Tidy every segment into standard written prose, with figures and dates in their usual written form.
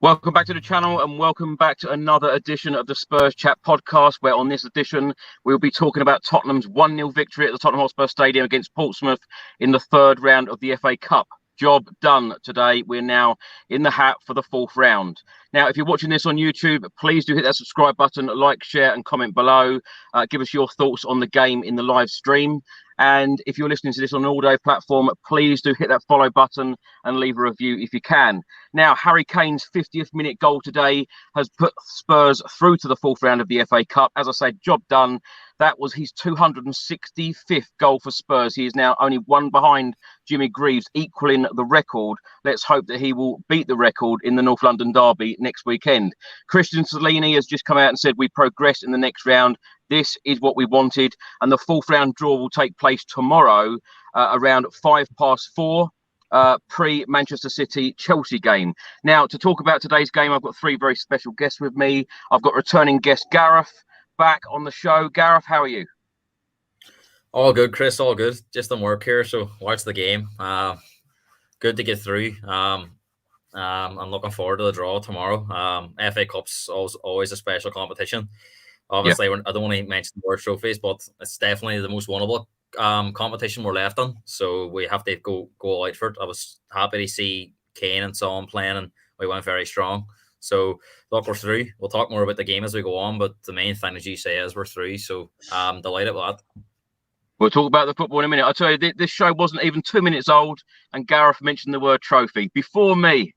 Welcome back to the channel and welcome back to another edition of the Spurs Chat podcast, where on this edition we'll be talking about Tottenham's 1-0 victory at the Tottenham Hotspur Stadium against Portsmouth in the third round of the FA Cup. Job done today. We're now in the hat for the fourth round. Now, if you're watching this on YouTube, please do hit that subscribe button, like, share and comment below. Give us your thoughts on the game in the live stream. And if you're listening to this on an audio platform, please do hit that follow button and leave a review if you can. Now, Harry Kane's 50th minute goal today has put Spurs through to the fourth round of the FA Cup. As I said, job done. That was his 265th goal for Spurs. He is now only one behind Jimmy Greaves, equaling the record. Let's hope that he will beat the record in the North London derby next weekend. Christian Solini has just come out and said we progressed in the next round. This is what we wanted. And the fourth round draw will take place tomorrow around 4:05. Pre-Manchester City-Chelsea game. Now, to talk about today's game, I've got three very special guests with me. I've got returning guest Gareth back on the show. Gareth, how are you? All good, Chris. All good. Just on work here, so watch the game. Good to get through. I'm looking forward to the draw tomorrow. FA Cup's always a special competition. Obviously, I don't want to mention the word trophies, but it's definitely the most winnable competition we're left on. So we have to go all out for it. I was happy to see Kane and so on playing, and we went very strong. So look, we're through. We'll talk more about the game as we go on, but the main thing, as you say, is we're through. So I'm delighted with that. We'll talk about the football in a minute. I tell you, this show wasn't even 2 minutes old, and Gareth mentioned the word trophy before me.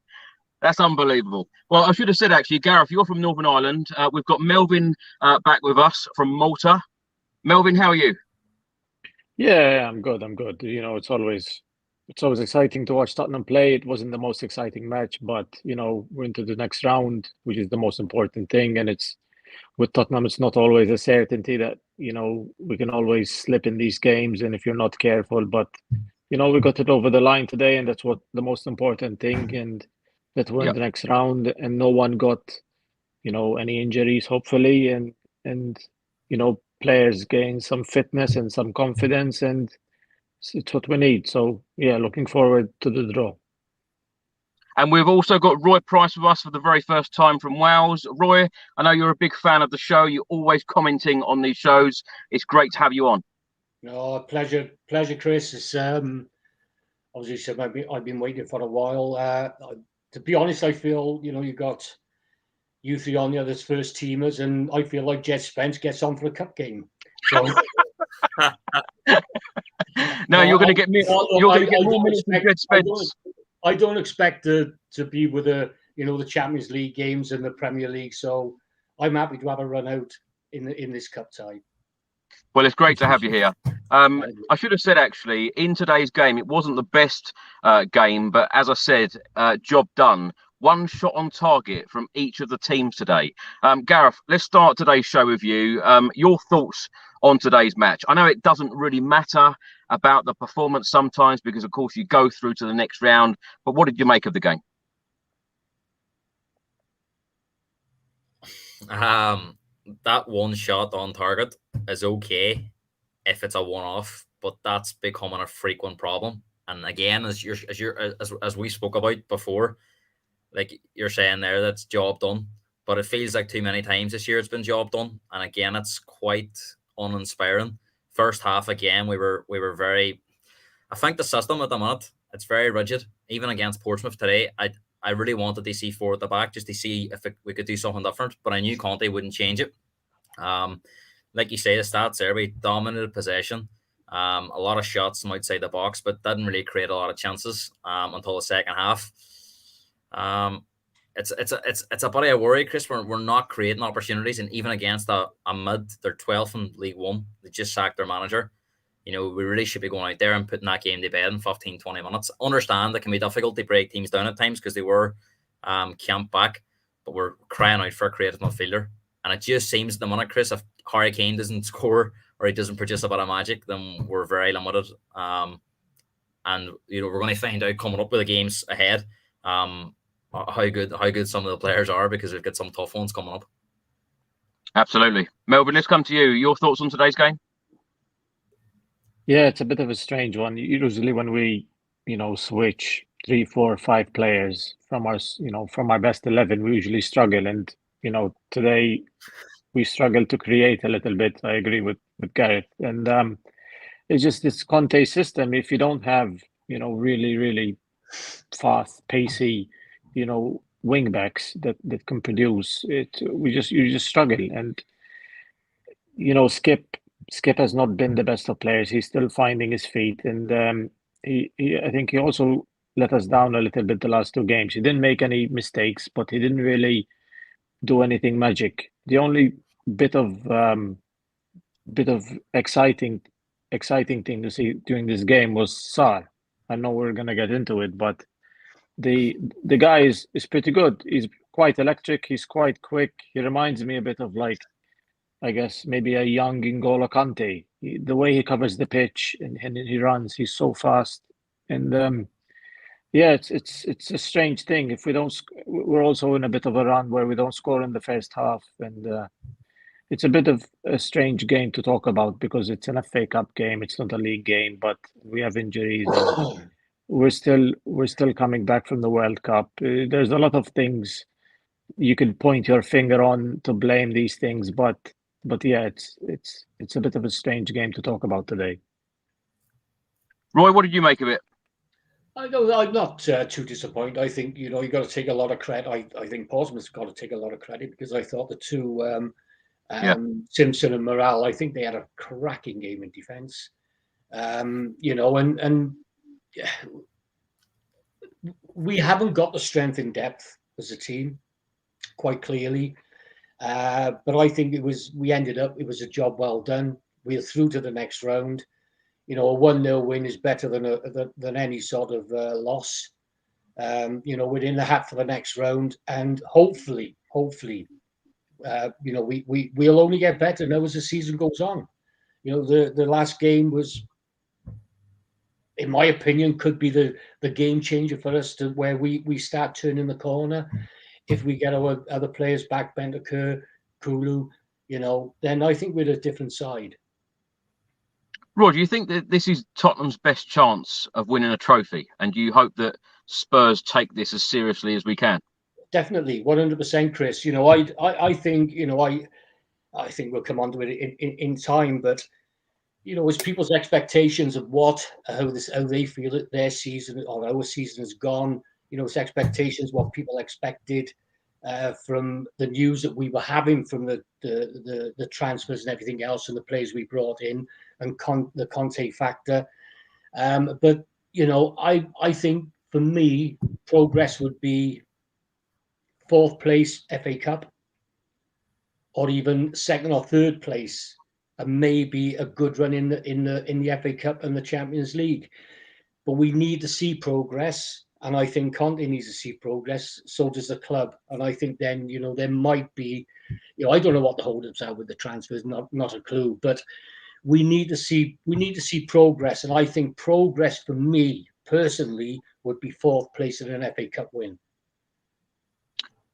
That's unbelievable. Well, I should have said, actually, Gareth, you're from Northern Ireland. We've got Melvin back with us from Malta. Melvin, how are you? Yeah, I'm good. You know, it's always exciting to watch Tottenham play. It wasn't the most exciting match, but you know, we're into the next round, which is the most important thing. And it's with Tottenham, it's not always a certainty that, you know, we can always slip in these games, and if you're not careful. But you know, we got it over the line today, and that's what the most important thing. And that we're in the next round, and no one got, you know, any injuries, hopefully, and you know, players gain some fitness and some confidence, and it's what we need. So yeah, looking forward to the draw. And we've also got Roy Price with us for the very first time from Wales. Roy, I know you're a big fan of the show. You're always commenting on these shows. It's great to have you on. Oh, pleasure, Chris. It's obviously I've been waiting for a while. To be honest, I feel, you know, you got you three on the others first teamers, and I feel like Jed Spence gets on for a cup game. So no, you're going to get me. You're going to get more minutes than Jed Spence. I don't expect to be with the Champions League games and the Premier League. So I'm happy to have a run out in this cup tie. Well, it's great to have you here. I should have said, actually, in today's game, it wasn't the best game, but as I said, job done. One shot on target from each of the teams today. Gareth, let's start today's show with you. Your thoughts on today's match. I know it doesn't really matter about the performance sometimes because, of course, you go through to the next round. But what did you make of the game? That one shot on target is okay if it's a one-off, but that's becoming a frequent problem. And again, as we spoke about before, like you're saying there, that's job done. But it feels like too many times this year it's been job done. And again, it's quite uninspiring. First half, again, we were very. I think the system at the minute, it's very rigid. Even against Portsmouth today, I really wanted to see four at the back just to see if we could do something different. But I knew Conte wouldn't change it. Like you say, the stats there, we dominated possession. A lot of shots from outside the box, but didn't really create a lot of chances until the second half. It's a bit of a worry, Chris. We're not creating opportunities, and even against a mid, they're 12th in League One. They just sacked their manager. You know, we really should be going out there and putting that game to bed in 15, 20 minutes. Understand it can be difficult to break teams down at times because they were camped back, but we're crying out for a creative midfielder. And it just seems at the minute, Chris, if Harry Kane doesn't score or he doesn't produce a bit of magic, then we're very limited. And you know, we're going to find out coming up with the games ahead how good some of the players are, because we've got some tough ones coming up. Absolutely. Melvin, let's come to you. Your thoughts on today's game? Yeah, it's a bit of a strange one. Usually when we, you know, switch 3, 4, 5 players from from our best 11, we usually struggle. And, today we struggle to create a little bit. I agree with Gareth. And it's just this Conte system. If you don't have, really, really fast, pacey, wing backs that can produce it, you just struggle. And, Skip has not been the best of players. He's still finding his feet. And I think he also let us down a little bit the last 2 games. He didn't make any mistakes, but he didn't really do anything magic. The only bit of exciting thing to see during this game was Sarr. I know we're gonna get into it, but the guy is pretty good. He's quite electric. He's quite quick. He reminds me a bit of, like, I guess maybe a young N'Golo Kante. The way he covers the pitch and he runs, he's so fast. And yeah, it's a strange thing. If we don't, we're also in a bit of a run where we don't score in the first half, and it's a bit of a strange game to talk about because it's an FA Cup game. It's not a league game, but we have injuries and we're still coming back from the World Cup. There's a lot of things you could point your finger on to blame these things, but yeah, it's a bit of a strange game to talk about today. Roy, what did you make of it? I'm not too disappointed. I think you got to take a lot of credit. I think Portsmouth's got to take a lot of credit because I thought the two Simpson and Morale, I think they had a cracking game in defence. And we haven't got the strength in depth as a team, quite clearly. But I think it was a job well done. We're through to the next round. A 1-0 win is better than any sort of loss. We're in the hat for the next round, and hopefully, we'll only get better now as the season goes on. The last game was, in my opinion, could be the game changer for us to where we start turning the corner. If we get our other players back, Bentancur, Kulu, then I think we're a different side. Roy, do you think that this is Tottenham's best chance of winning a trophy? And do you hope that Spurs take this as seriously as we can? Definitely, 100%, Chris. I think, I think we'll come on to it in time, but it's people's expectations of how they feel that their season or our season has gone. It's expectations, what people expected from the news that we were having from the transfers and everything else, and the players we brought in, and the Conte factor. But I think for me, progress would be 4th place FA Cup, or even 2nd or 3rd place, and maybe a good run in the FA Cup and the Champions League. But we need to see progress, and I think Conte needs to see progress. So does the club, and I think then there might be, I don't know what the hold-ups are with the transfers, not a clue, but we need to see progress, and I think progress for me personally would be 4th place in an FA Cup win.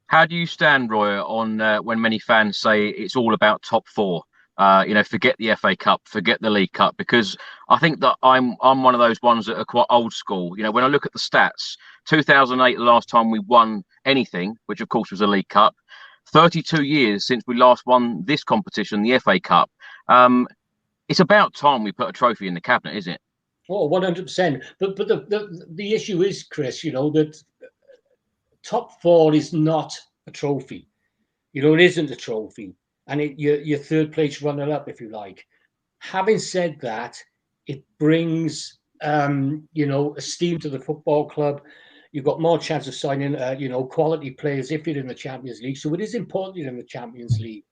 How do you stand, Roy, on when many fans say it's all about top 4? Forget the FA Cup, forget the League Cup, because I think that I'm one of those ones that are quite old school. When I look at the stats, 2008, the last time we won anything, which of course was a League Cup, 32 years since we last won this competition, the FA Cup. It's about time we put a trophy in the cabinet, isn't it? Oh, 100%. But the issue is, Chris, that top 4 is not a trophy. It isn't a trophy. And your 3rd place runner-up, if you like. Having said that, it brings, esteem to the football club. You've got more chance of signing, quality players if you're in the Champions League. So it is important you're in the Champions League.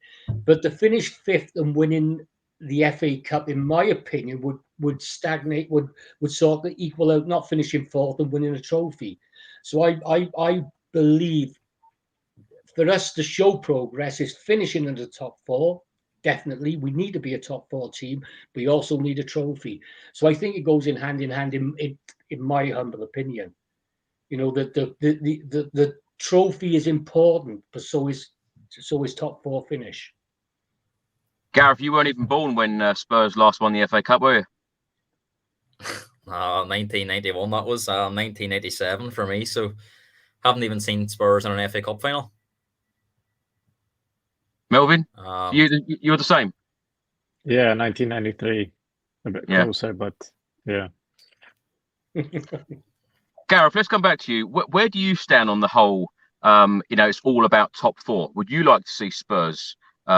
But to finish 5th and winning the FA Cup, in my opinion, would stagnate, would sort of equal out not finishing 4th and winning a trophy. So I believe for us to show progress is finishing in the top 4. Definitely, we need to be a top 4 team. We also need a trophy. So I think it goes in hand in my humble opinion. That the trophy is important, but so is top 4 finish. Gareth, you weren't even born when Spurs last won the FA Cup, were you? 1991. That was 1987 for me. So haven't even seen Spurs in an FA Cup final. Melvin, you're the same. Yeah, 1993, a bit closer, but yeah. Gareth, let's come back to you. Where do you stand on the whole? It's all about top four. Would you like to see Spurs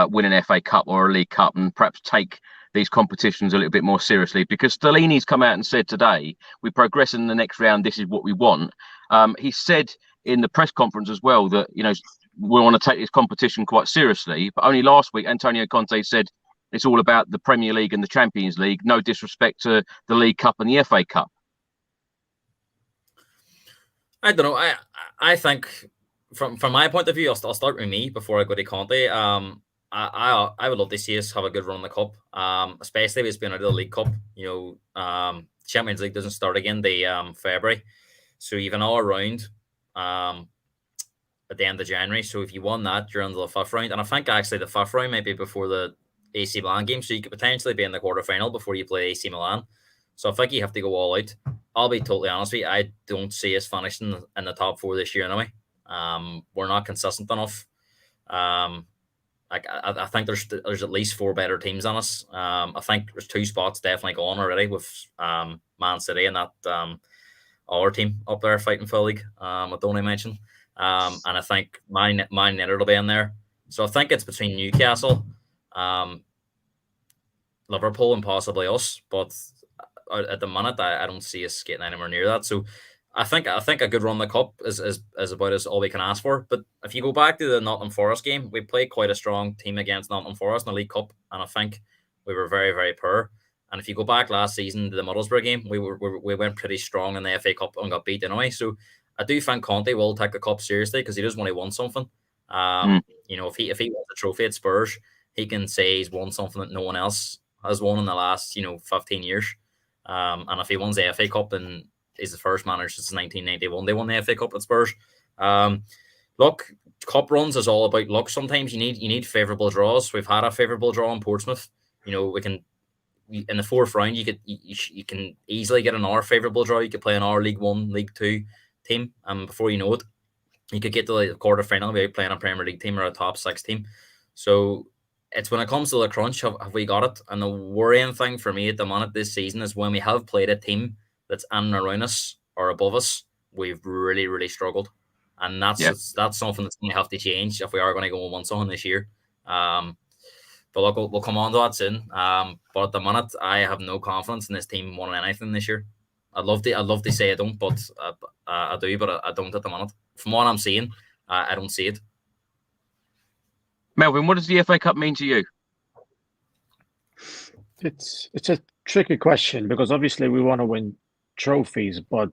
win an FA Cup or a League Cup and perhaps take these competitions a little bit more seriously? Because Stellini's come out and said today, we progress in the next round. This is what we want. He said in the press conference as well that, we want to take this competition quite seriously. But only last week, Antonio Conte said it's all about the Premier League and the Champions League. No disrespect to the League Cup and the FA Cup. I don't know. I think from my point of view, I'll start with me before I go to Conte. I would love to see us have a good run in the cup, especially if it's been out of the League Cup. Champions League doesn't start again the February, so you've an all round at the end of January. So if you won that, you're into the fifth round, and I think actually the fifth round might be before the AC Milan game, so you could potentially be in the quarterfinal before you play AC Milan. So I think you have to go all out. I'll be totally honest with you, I don't see us finishing in the top four this year anyway. We're not consistent enough. I think there's at least four better teams than us. I think there's two spots definitely gone already with Man City and that other team up there fighting for the league. I don't mention. And I think Man United will be in there. So I think it's between Newcastle, Liverpool, and possibly us. But at the minute, I don't see us getting anywhere near that. So I think a good run in the cup is about as all we can ask for. But if you go back to the Nottingham Forest game, we played quite a strong team against Nottingham Forest in the League Cup, and I think we were very, very poor. And if you go back last season to the Middlesbrough game, we went pretty strong in the FA Cup and got beat anyway. So I do think Conte will take the cup seriously because he does want to win something. If he wins a trophy at Spurs, he can say he's won something that no one else has won in the last 15 years. And if he wins the FA Cup, then he's the first manager since 1991 they won the FA Cup at Spurs. Look, cup runs is all about luck. Sometimes you need favourable draws. We've had a favourable draw in Portsmouth. We can in the fourth round you can easily get another favourable draw. You could play an our League One, League Two team, and before you know it, you could get to the quarter final without playing a Premier League team or a top six team. So it's when it comes to the crunch, have we got it? And the worrying thing for me at the moment this season is when we have played a team that's in and around us or above us, we've really, really struggled. And that's something that's going to have to change if we are going to go and win something this year. But look, we'll come on to that soon. But at the minute, I have no confidence in this team winning anything this year. I'd love to say I don't, but I do, but I don't at the minute. From what I'm seeing, I don't see it. Melvin, what does the FA Cup mean to you? It's a tricky question because obviously we want to win trophies, but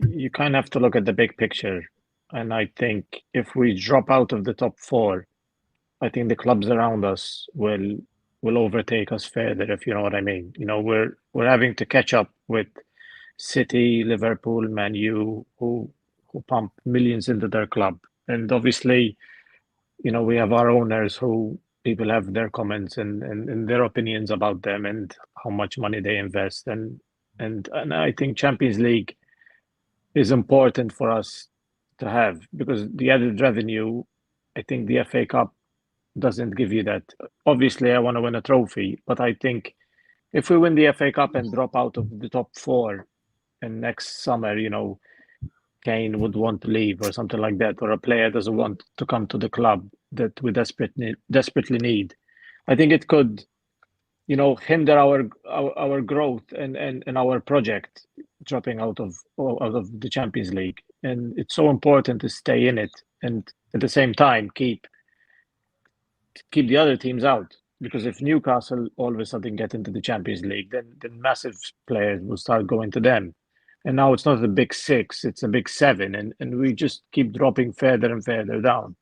you kind of have to look at the big picture. And I think if we drop out of the top four, I think the clubs around us will overtake us further, if you know what I mean. We're having to catch up with City, Liverpool, Man U, who pump millions into their club. And obviously, we have our owners who people have their comments and their opinions about them and how much money they invest. And I think Champions League is important for us to have because the added revenue, I think the FA Cup doesn't give you that. Obviously, I want to win a trophy, but I think if we win the FA Cup and drop out of the top four, and next summer, Kane would want to leave or something like that, or a player doesn't want to come to the club that we desperately need, I think it could, hinder our growth and our project dropping out of the Champions League. And it's so important to stay in it and at the same time keep the other teams out. Because if Newcastle all of a sudden get into the Champions League, then massive players will start going to them. And now it's not a big six, it's a big seven. And we just keep dropping further and further down.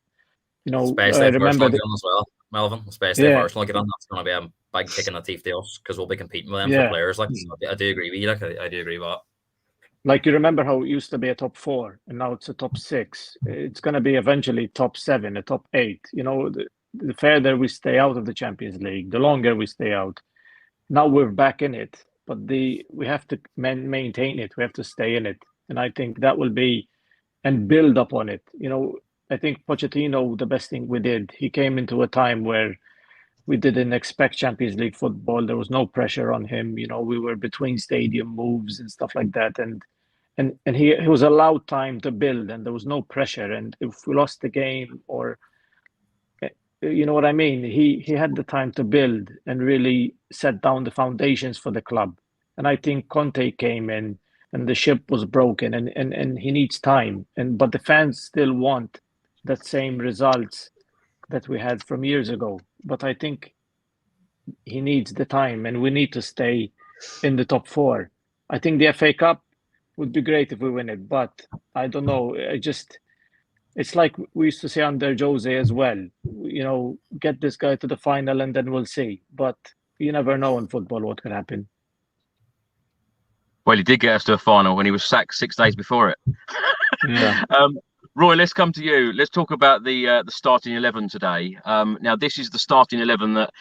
Especially if Arsenal get on as well, Melvin. Especially if Arsenal get on, that's going to be a big kick in the teeth to us because we'll be competing with them for players. I do agree with you. I do agree with that. Like you remember how it used to be a top four and now it's a top six. It's going to be eventually top seven, a top eight. The further we stay out of the Champions League, the longer we stay out. Now we're back in it. but we have to maintain it. We have to stay in it, and I think that will be and build upon it. I think Pochettino, the best thing we did, he came into a time where we didn't expect Champions League football. There was no pressure on him. We were between stadium moves and stuff like that, and he was allowed time to build, and there was no pressure. And if we lost the game, or you know what I mean, he had the time to build and really set down the foundations for the club. And I think Conte came in, and the ship was broken, and he needs time. But the fans still want that same results that we had from years ago. But I think he needs the time, and we need to stay in the top four. I think the FA Cup would be great if we win it, but I don't know. It's like we used to say under Jose as well. Get this guy to the final, and then we'll see. But you never know in football what could happen. Well, he did get us to a final when he was sacked 6 days before it. Yeah. Roy, let's come to you. Let's talk about the starting 11 today. Now, this is the starting 11 that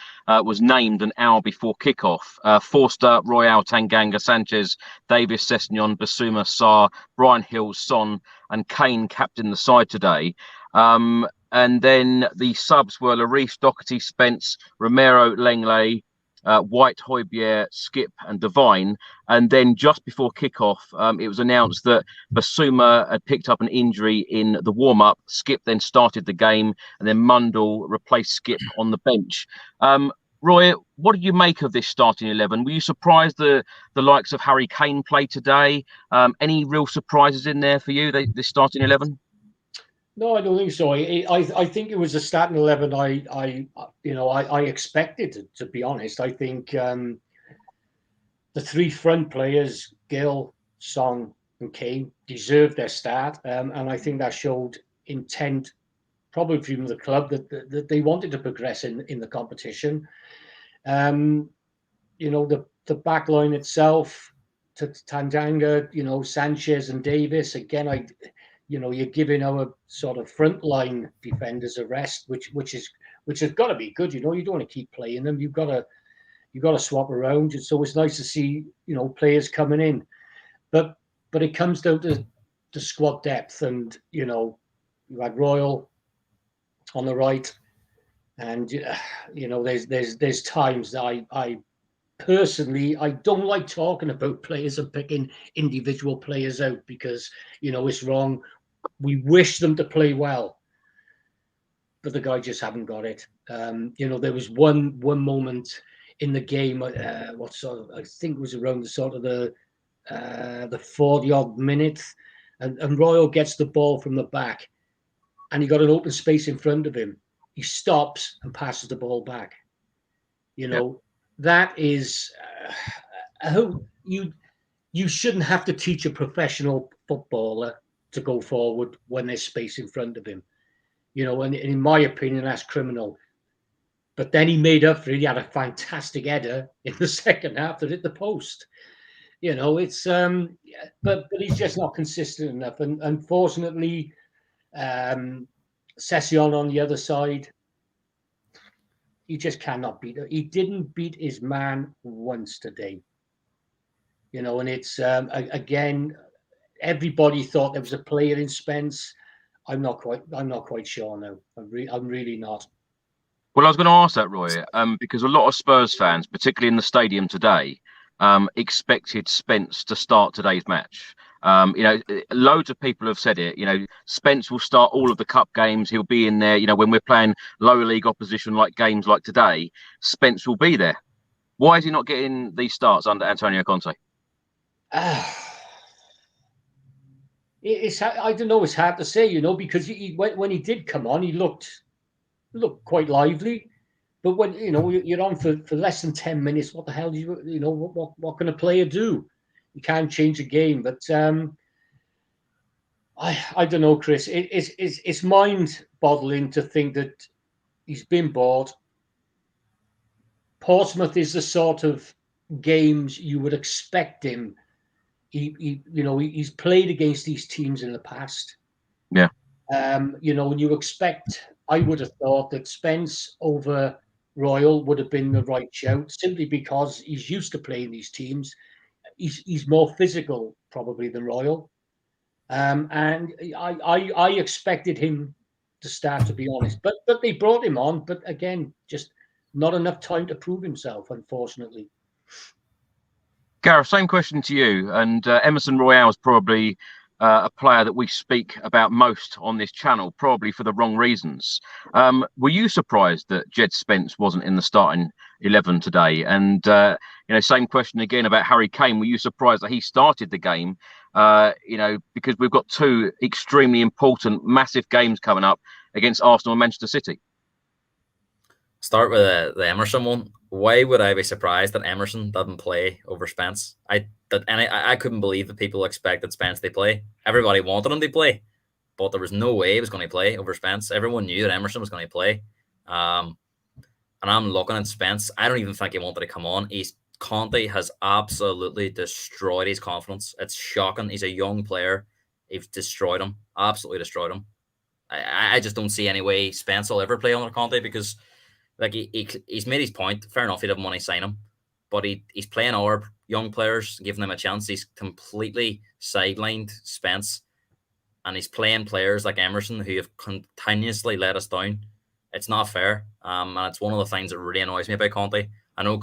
was named an hour before kickoff. Forster, Royale, Tanganga, Sanchez, Davis, Sessegnon, Basuma, Sarr, Brian Hill, Son, and Kane captained the side today. And then the subs were Lloris, Doherty, Spence, Romero, Lenglet, White, Højbjerg, Skip, and Devine. And then just before kickoff, it was announced that Basuma had picked up an injury in the warm-up. Skip then started the game, and then Mundell replaced Skip on the bench. Roy, what do you make of this starting 11? Were you surprised the likes of Harry Kane played today? Any real surprises in there for you, this starting 11? No, I don't think so. I think it was a starting 11 I expected, to be honest. I think the three front players, Gill, Son, and Kane, deserved their start, and I think that showed intent, probably from the club, that they wanted to progress in the competition. The back line itself, to Tanganga, Sanchez and Davis. Again, you're giving our sort of frontline defenders a rest, which has got to be good. You don't want to keep playing them. You've got to swap around. So it's nice to see players coming in, but it comes down to the squad depth, and you had Royal on the right, and there's times that I personally, I don't like talking about players and picking individual players out, because it's wrong. We wish them to play well, but the guy just haven't got it. There was one moment in the game, I think it was around the sort of the 40-odd minute, and Royal gets the ball from the back, and he got an open space in front of him. He stops and passes the ball back. That is you shouldn't have to teach a professional footballer to go forward when there's space in front of him. And in my opinion, that's criminal. But then he made up for it. He had a fantastic header in the second half that hit the post. It's but he's just not consistent enough. And unfortunately, Sessegnon on the other side, he just cannot beat it. He didn't beat his man once today. And it's again, everybody thought there was a player in Spence. I'm not quite sure now. I'm really not. Well, I was going to ask that, Roy, because a lot of Spurs fans, particularly in the stadium today, expected Spence to start today's match. Loads of people have said it. Spence will start all of the cup games. He'll be in there. When we're playing lower league opposition, like games like today, Spence will be there. Why is he not getting these starts under Antonio Conte? I don't know. It's hard to say, because when he did come on, he looked quite lively. But when you're on for less than 10 minutes, what the hell do what can a player do? You can't change a game. But I don't know, Chris. It's mind-boggling to think that he's been bought. Portsmouth is the sort of games you would expect him. He's played against these teams in the past. Yeah. When you expect, I would have thought that Spence over Royal would have been the right shout, simply because he's used to playing these teams. He's more physical probably than Royal, and I expected him to start, to be honest. But they brought him on, but again, just not enough time to prove himself, unfortunately. Gareth, same question to you. And Emerson Royale is probably a player that we speak about most on this channel, probably for the wrong reasons. Were you surprised that Jed Spence wasn't in the starting 11 today? And same question again about Harry Kane. Were you surprised that he started the game? Because we've got two extremely important, massive games coming up against Arsenal and Manchester City. Start with the Emerson one. Why would I be surprised that Emerson didn't play over Spence? I couldn't believe that people expected Spence to play. Everybody wanted him to play, but there was no way he was going to play over Spence. Everyone knew that Emerson was going to play. And I'm looking at Spence. I don't even think he wanted to come on. Conte has absolutely destroyed his confidence. It's shocking. He's a young player. He's destroyed him. Absolutely destroyed him. I just don't see any way Spence will ever play under Conte, because like he's made his point. Fair enough, he didn't want to sign him, but he's playing our young players, giving them a chance. He's completely sidelined Spence, and he's playing players like Emerson who have continuously let us down. It's not fair, and it's one of the things that really annoys me about Conte. I know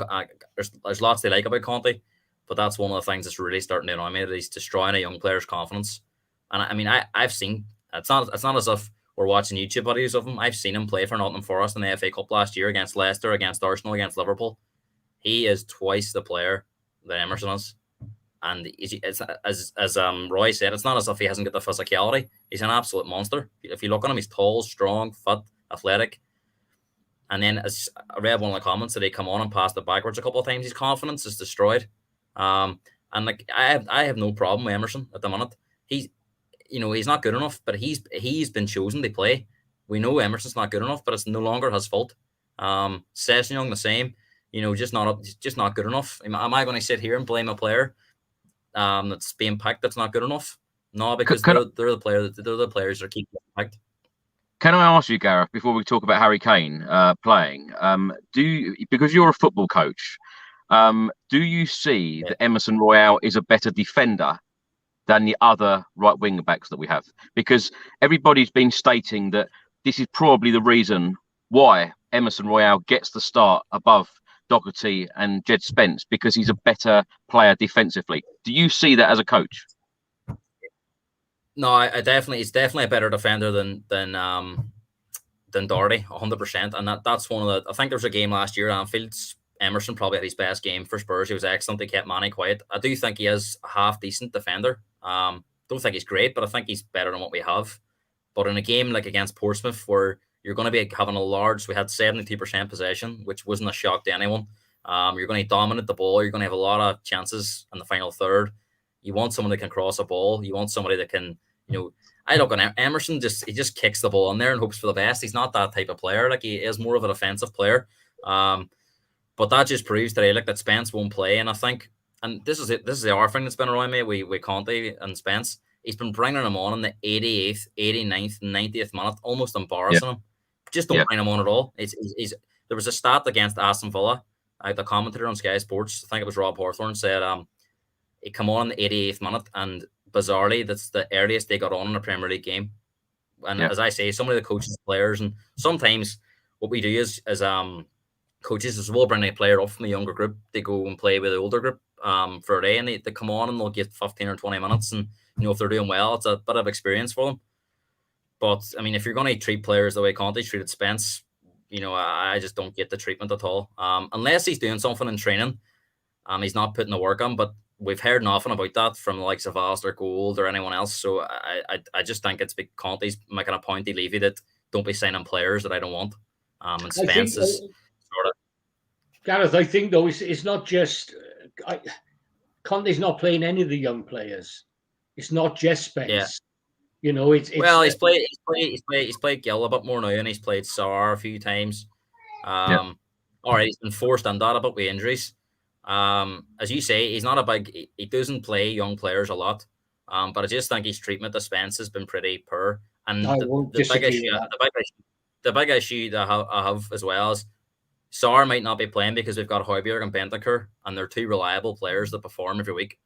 there's lots they like about Conte, but that's one of the things that's really starting to annoy me, that he's destroying a young player's confidence. And I mean, I've seen, it's not as if we're watching YouTube videos of him. I've seen him play for Nottingham Forest in the FA Cup last year, against Leicester, against Arsenal, against Liverpool. He is twice the player that Emerson is. And as Roy said, it's not as if he hasn't got the physicality. He's an absolute monster. If you look at him, he's tall, strong, fit, athletic. And then, as I read one of the comments, that he come on and passed it backwards a couple of times, his confidence is destroyed. And like I have no problem with Emerson at the minute. He's not good enough, but he's been chosen to play. We know Emerson's not good enough, but it's no longer his fault. Sessignon the same. Just not good enough. Am I going to sit here and blame a player that's being picked that's not good enough? No, because they're the players that keep getting picked. Can I ask you, Gareth, before we talk about Harry Kane playing, because you're a football coach, do you see that Emerson Royale is a better defender than the other right wing backs that we have? Because everybody's been stating that this is probably the reason why Emerson Royale gets the start above Doherty and Jed Spence, because he's a better player defensively. Do you see that as a coach? No, I definitely, he's definitely a better defender than Doherty, 100%. And that's one of the, I think there was a game last year at Anfield, Emerson probably had his best game for Spurs. He was excellent. They kept Manny quiet. I do think he is a half decent defender. Don't think he's great, but I think he's better than what we have. But in a game like against Portsmouth, where you're going to be having we had 72% possession, which wasn't a shock to anyone. You're going to dominate the ball. You're going to have a lot of chances in the final third. You want someone that can cross a ball. You want somebody that can, I look at Emerson, he just kicks the ball in there and hopes for the best. He's not that type of player. Like, he is more of a defensive player. But that just proves today, that Spence won't play. And I think, and this is it, this is the other thing that's been around me with Conte and Spence. He's been bringing him on in the 88th, 89th, 90th minute, almost embarrassing him. Just don't bring him on at all. There was a stat against Aston Villa. The commentator on Sky Sports, I think it was Rob Hawthorne, said he come on in the 88th minute, and bizarrely, that's the earliest they got on in a Premier League game. And as I say, some of the coaches, players, and sometimes what we do is coaches is we'll bring a player up from the younger group. They go and play with the older group for a day, and they come on and they'll get 15 or 20 minutes. And, if they're doing well, it's a bit of experience for them. But, I mean, if you're going to treat players the way Conte treated Spence, I just don't get the treatment at all. Unless he's doing something in training, he's not putting the work on. But we've heard nothing about that from the likes of Alistair Gould or anyone else. So I just think it's because Conte's making a point to Levy that don't be signing players that I don't want. And Spence is sort of... Gareth, I think, though, it's not just... Conte's not playing any of the young players. It's not just Spence. Yeah. It's he's played Gill a bit more now, and he's played Sarr a few times. All right, he's been forced on that a bit with injuries. As you say, he's not he doesn't play young players a lot. But I just think his treatment of Spence has been pretty poor. And the big issue that I have as well is Sarr might not be playing because we've got Højbjerg and Bentancur, and they're two reliable players that perform every week.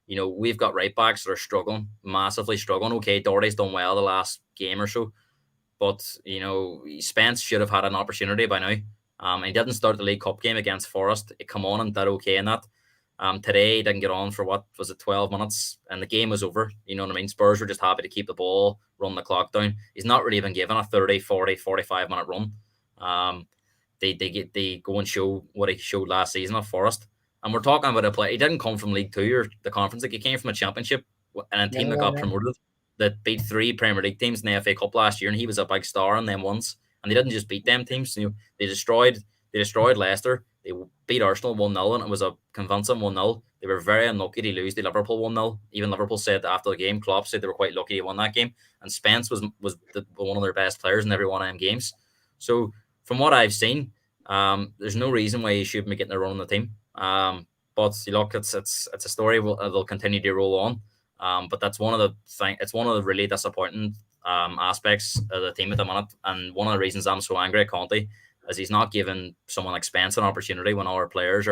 You know, we've got right backs that are struggling, massively struggling. Okay, Doherty's done well the last game or so, but, you know, Spence should have had an opportunity by now. He didn't start the League Cup game against Forest. He come on and did okay in that. Today, he didn't get on for, what was it, 12 minutes, and the game was over. You know what I mean? Spurs were just happy to keep the ball, run the clock down. He's not really been given a 30, 40, 45-minute run. They go and show what he showed last season at Forest. And we're talking about a player. He didn't come from League Two or the Conference League. He came from a championship and a team that got promoted that beat 3 Premier League teams in the FA Cup last year, and he was a big star in them once. And they didn't just beat them teams. You know, they destroyed Leicester. They beat Arsenal 1-0, and it was a convincing 1-0. They were very unlucky to lose to Liverpool 1-0. Even Liverpool said after the game, Klopp said they were quite lucky to win that game. And Spence was one of their best players in every one of them games. So from what I've seen, there's no reason why he shouldn't be getting a run on the team. But look, it's a story that'll continue to roll on. But that's one of the really disappointing aspects of the team at the minute. And one of the reasons I'm so angry at Conte is he's not giving someone like Spence an opportunity when all our players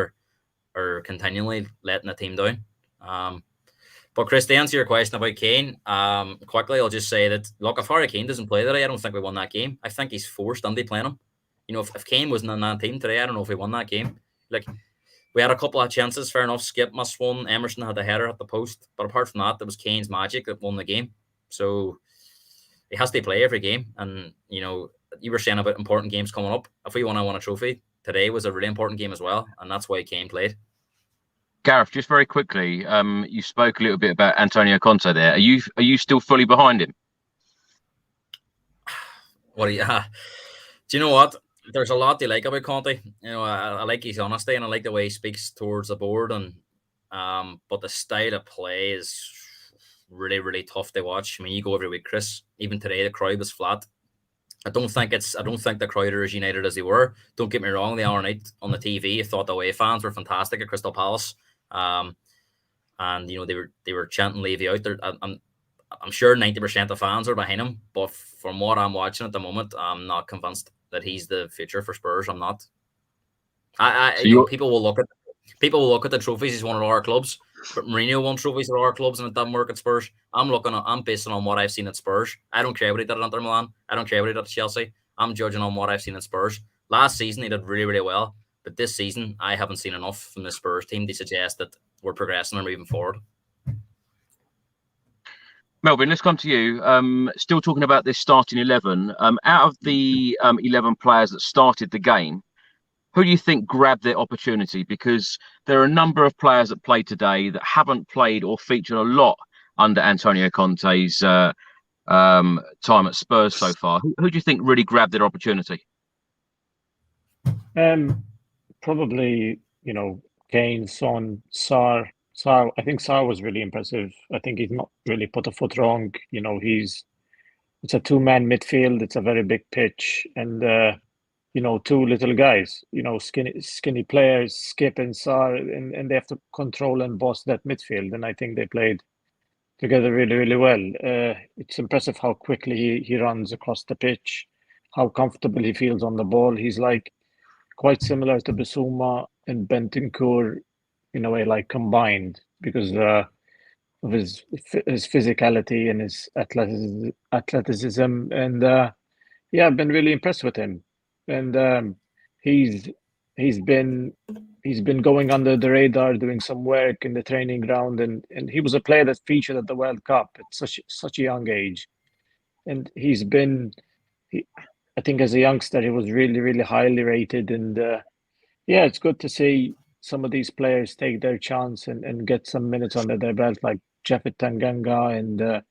are continually letting the team down. But Chris, to answer your question about Kane, quickly, I'll just say that, look, if Harry Kane doesn't play today, I don't think we won that game. I think he's forced into playing him. You know, if Kane wasn't on that team today, I don't know if we won that game. Like, we had a couple of chances, fair enough. Skip missed one. Emerson had the header at the post. But apart from that, it was Kane's magic that won the game. So he has to play every game. And, you know, you were saying about important games coming up. If we want to win a trophy, today was a really important game as well. And that's why Kane played. Gareth, just very quickly, you spoke a little bit about Antonio Conte there. Are you still fully behind him? Well, yeah. Do you know what? There's a lot to like about Conte. You know, I like his honesty and I like the way he speaks towards the board. And but the style of play is really, really tough to watch. I mean, you go every week, Chris. Even today, the crowd was flat. I don't think the crowd are as united as they were. Don't get me wrong. The hour night on the TV, I thought the away fans were fantastic at Crystal Palace. And you know they were chanting Levy out there. I'm sure 90% of fans are behind him, but from what I'm watching at the moment, I'm not convinced that he's the future for Spurs. I'm not. People will look at the trophies. He's one of our clubs, but Mourinho won trophies at our clubs and it didn't work at Spurs. I'm basing on what I've seen at Spurs. I don't care what he did at Inter Milan. I don't care what he did at Chelsea. I'm judging on what I've seen at Spurs. Last season he did really, really well, but this season I haven't seen enough from the Spurs team to suggest that we're progressing or moving forward. Melvin, let's come to you. Still talking about this starting 11. Out of the 11 players that started the game, who do you think grabbed their opportunity? Because there are a number of players that played today that haven't played or featured a lot under Antonio Conte's time at Spurs so far. Who do you think really grabbed their opportunity? Probably, you know, Kane, Son, Sarr. I think Sarr was really impressive. I think he's not really put a foot wrong. You know, it's a 2-man midfield. It's a very big pitch, and you know, 2 little guys. You know, skinny players, Skip and Sarr, and they have to control and boss that midfield. And I think they played together really, really well. It's impressive how quickly he runs across the pitch, how comfortable he feels on the ball. He's like quite similar to Bissouma and Bentancur in a way, like combined, because of his physicality and his athleticism. And yeah, I've been really impressed with him. And he's been going under the radar, doing some work in the training ground, and he was a player that featured at the World Cup at such a young age. And I think as a youngster, he was really, really highly rated. And yeah, it's good to see some of these players take their chance and get some minutes under their belt, like Jeffet Tanganga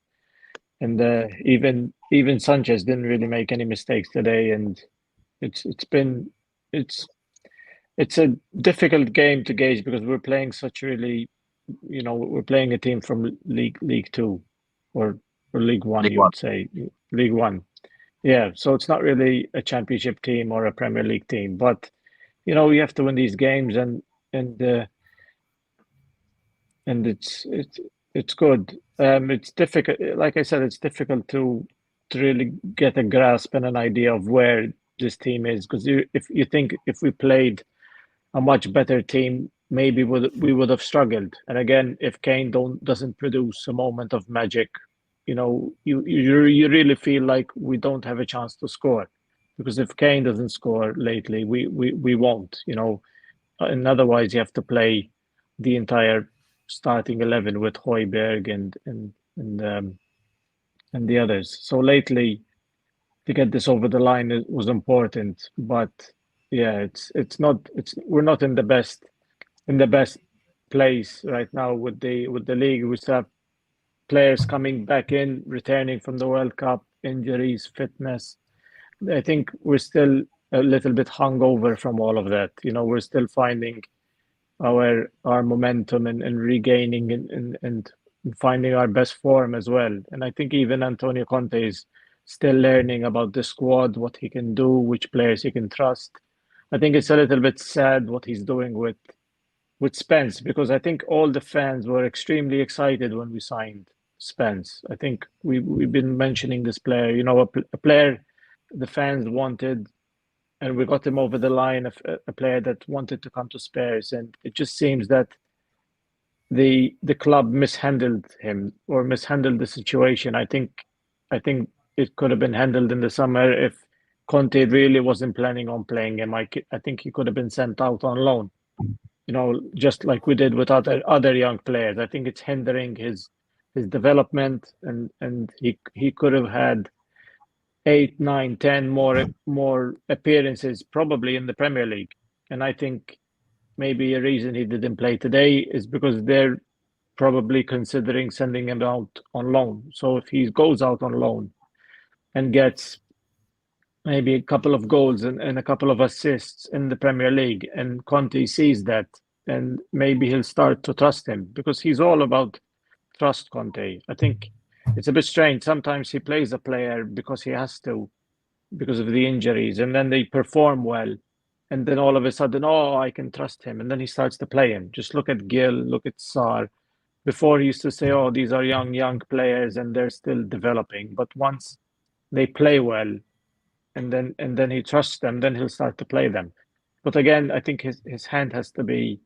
and even Sanchez didn't really make any mistakes today. And it's a difficult game to gauge because we're playing we're playing a team from League Two or League One, you would say. League One. Yeah, so it's not really a championship team or a Premier League team, but you know, you have to win these games, and it's good. It's difficult, like I said, it's difficult to really get a grasp and an idea of where this team is. Because if you think if we played a much better team, maybe we would have struggled. And again, if Kane doesn't produce a moment of magic, you really feel like we don't have a chance to score. Because if Kane doesn't score lately, we won't. And otherwise you have to play the entire starting 11 with Højbjerg and the others. So lately, to get this over the line was important, but yeah, we're not in the best place right now with the league. We still have players coming back in, returning from the World Cup, injuries, fitness. I think we're still a little bit hungover from all of that. We're still finding our momentum and regaining and finding our best form as well. And I think even Antonio Conte is still learning about the squad, what he can do, which players he can trust. I think it's a little bit sad what he's doing with Spence, because I think all the fans were extremely excited when we signed Spence. I think we've been mentioning this player, a player the fans wanted, and we got him over the line, a player that wanted to come to Spurs. And it just seems that the club mishandled him or mishandled the situation. I think it could have been handled in the summer if Conte really wasn't planning on playing him. I think he could have been sent out on loan, just like we did with other young players. I think it's hindering his development, and he could have had 8, 9, 10 more appearances probably in the Premier League. And I think maybe a reason he didn't play today is because they're probably considering sending him out on loan. So if he goes out on loan and gets maybe a couple of goals and a couple of assists in the Premier League, and Conte sees that, then maybe he'll start to trust him, because he's all about trust, Conte. I think it's a bit strange. Sometimes he plays a player because he has to, because of the injuries, and then they perform well. And then all of a sudden, I can trust him. And then he starts to play him. Just look at Gil, look at Sarr. Before he used to say, these are young players and they're still developing. But once they play well, and then he trusts them, then he'll start to play them. But again, I think his hand has to be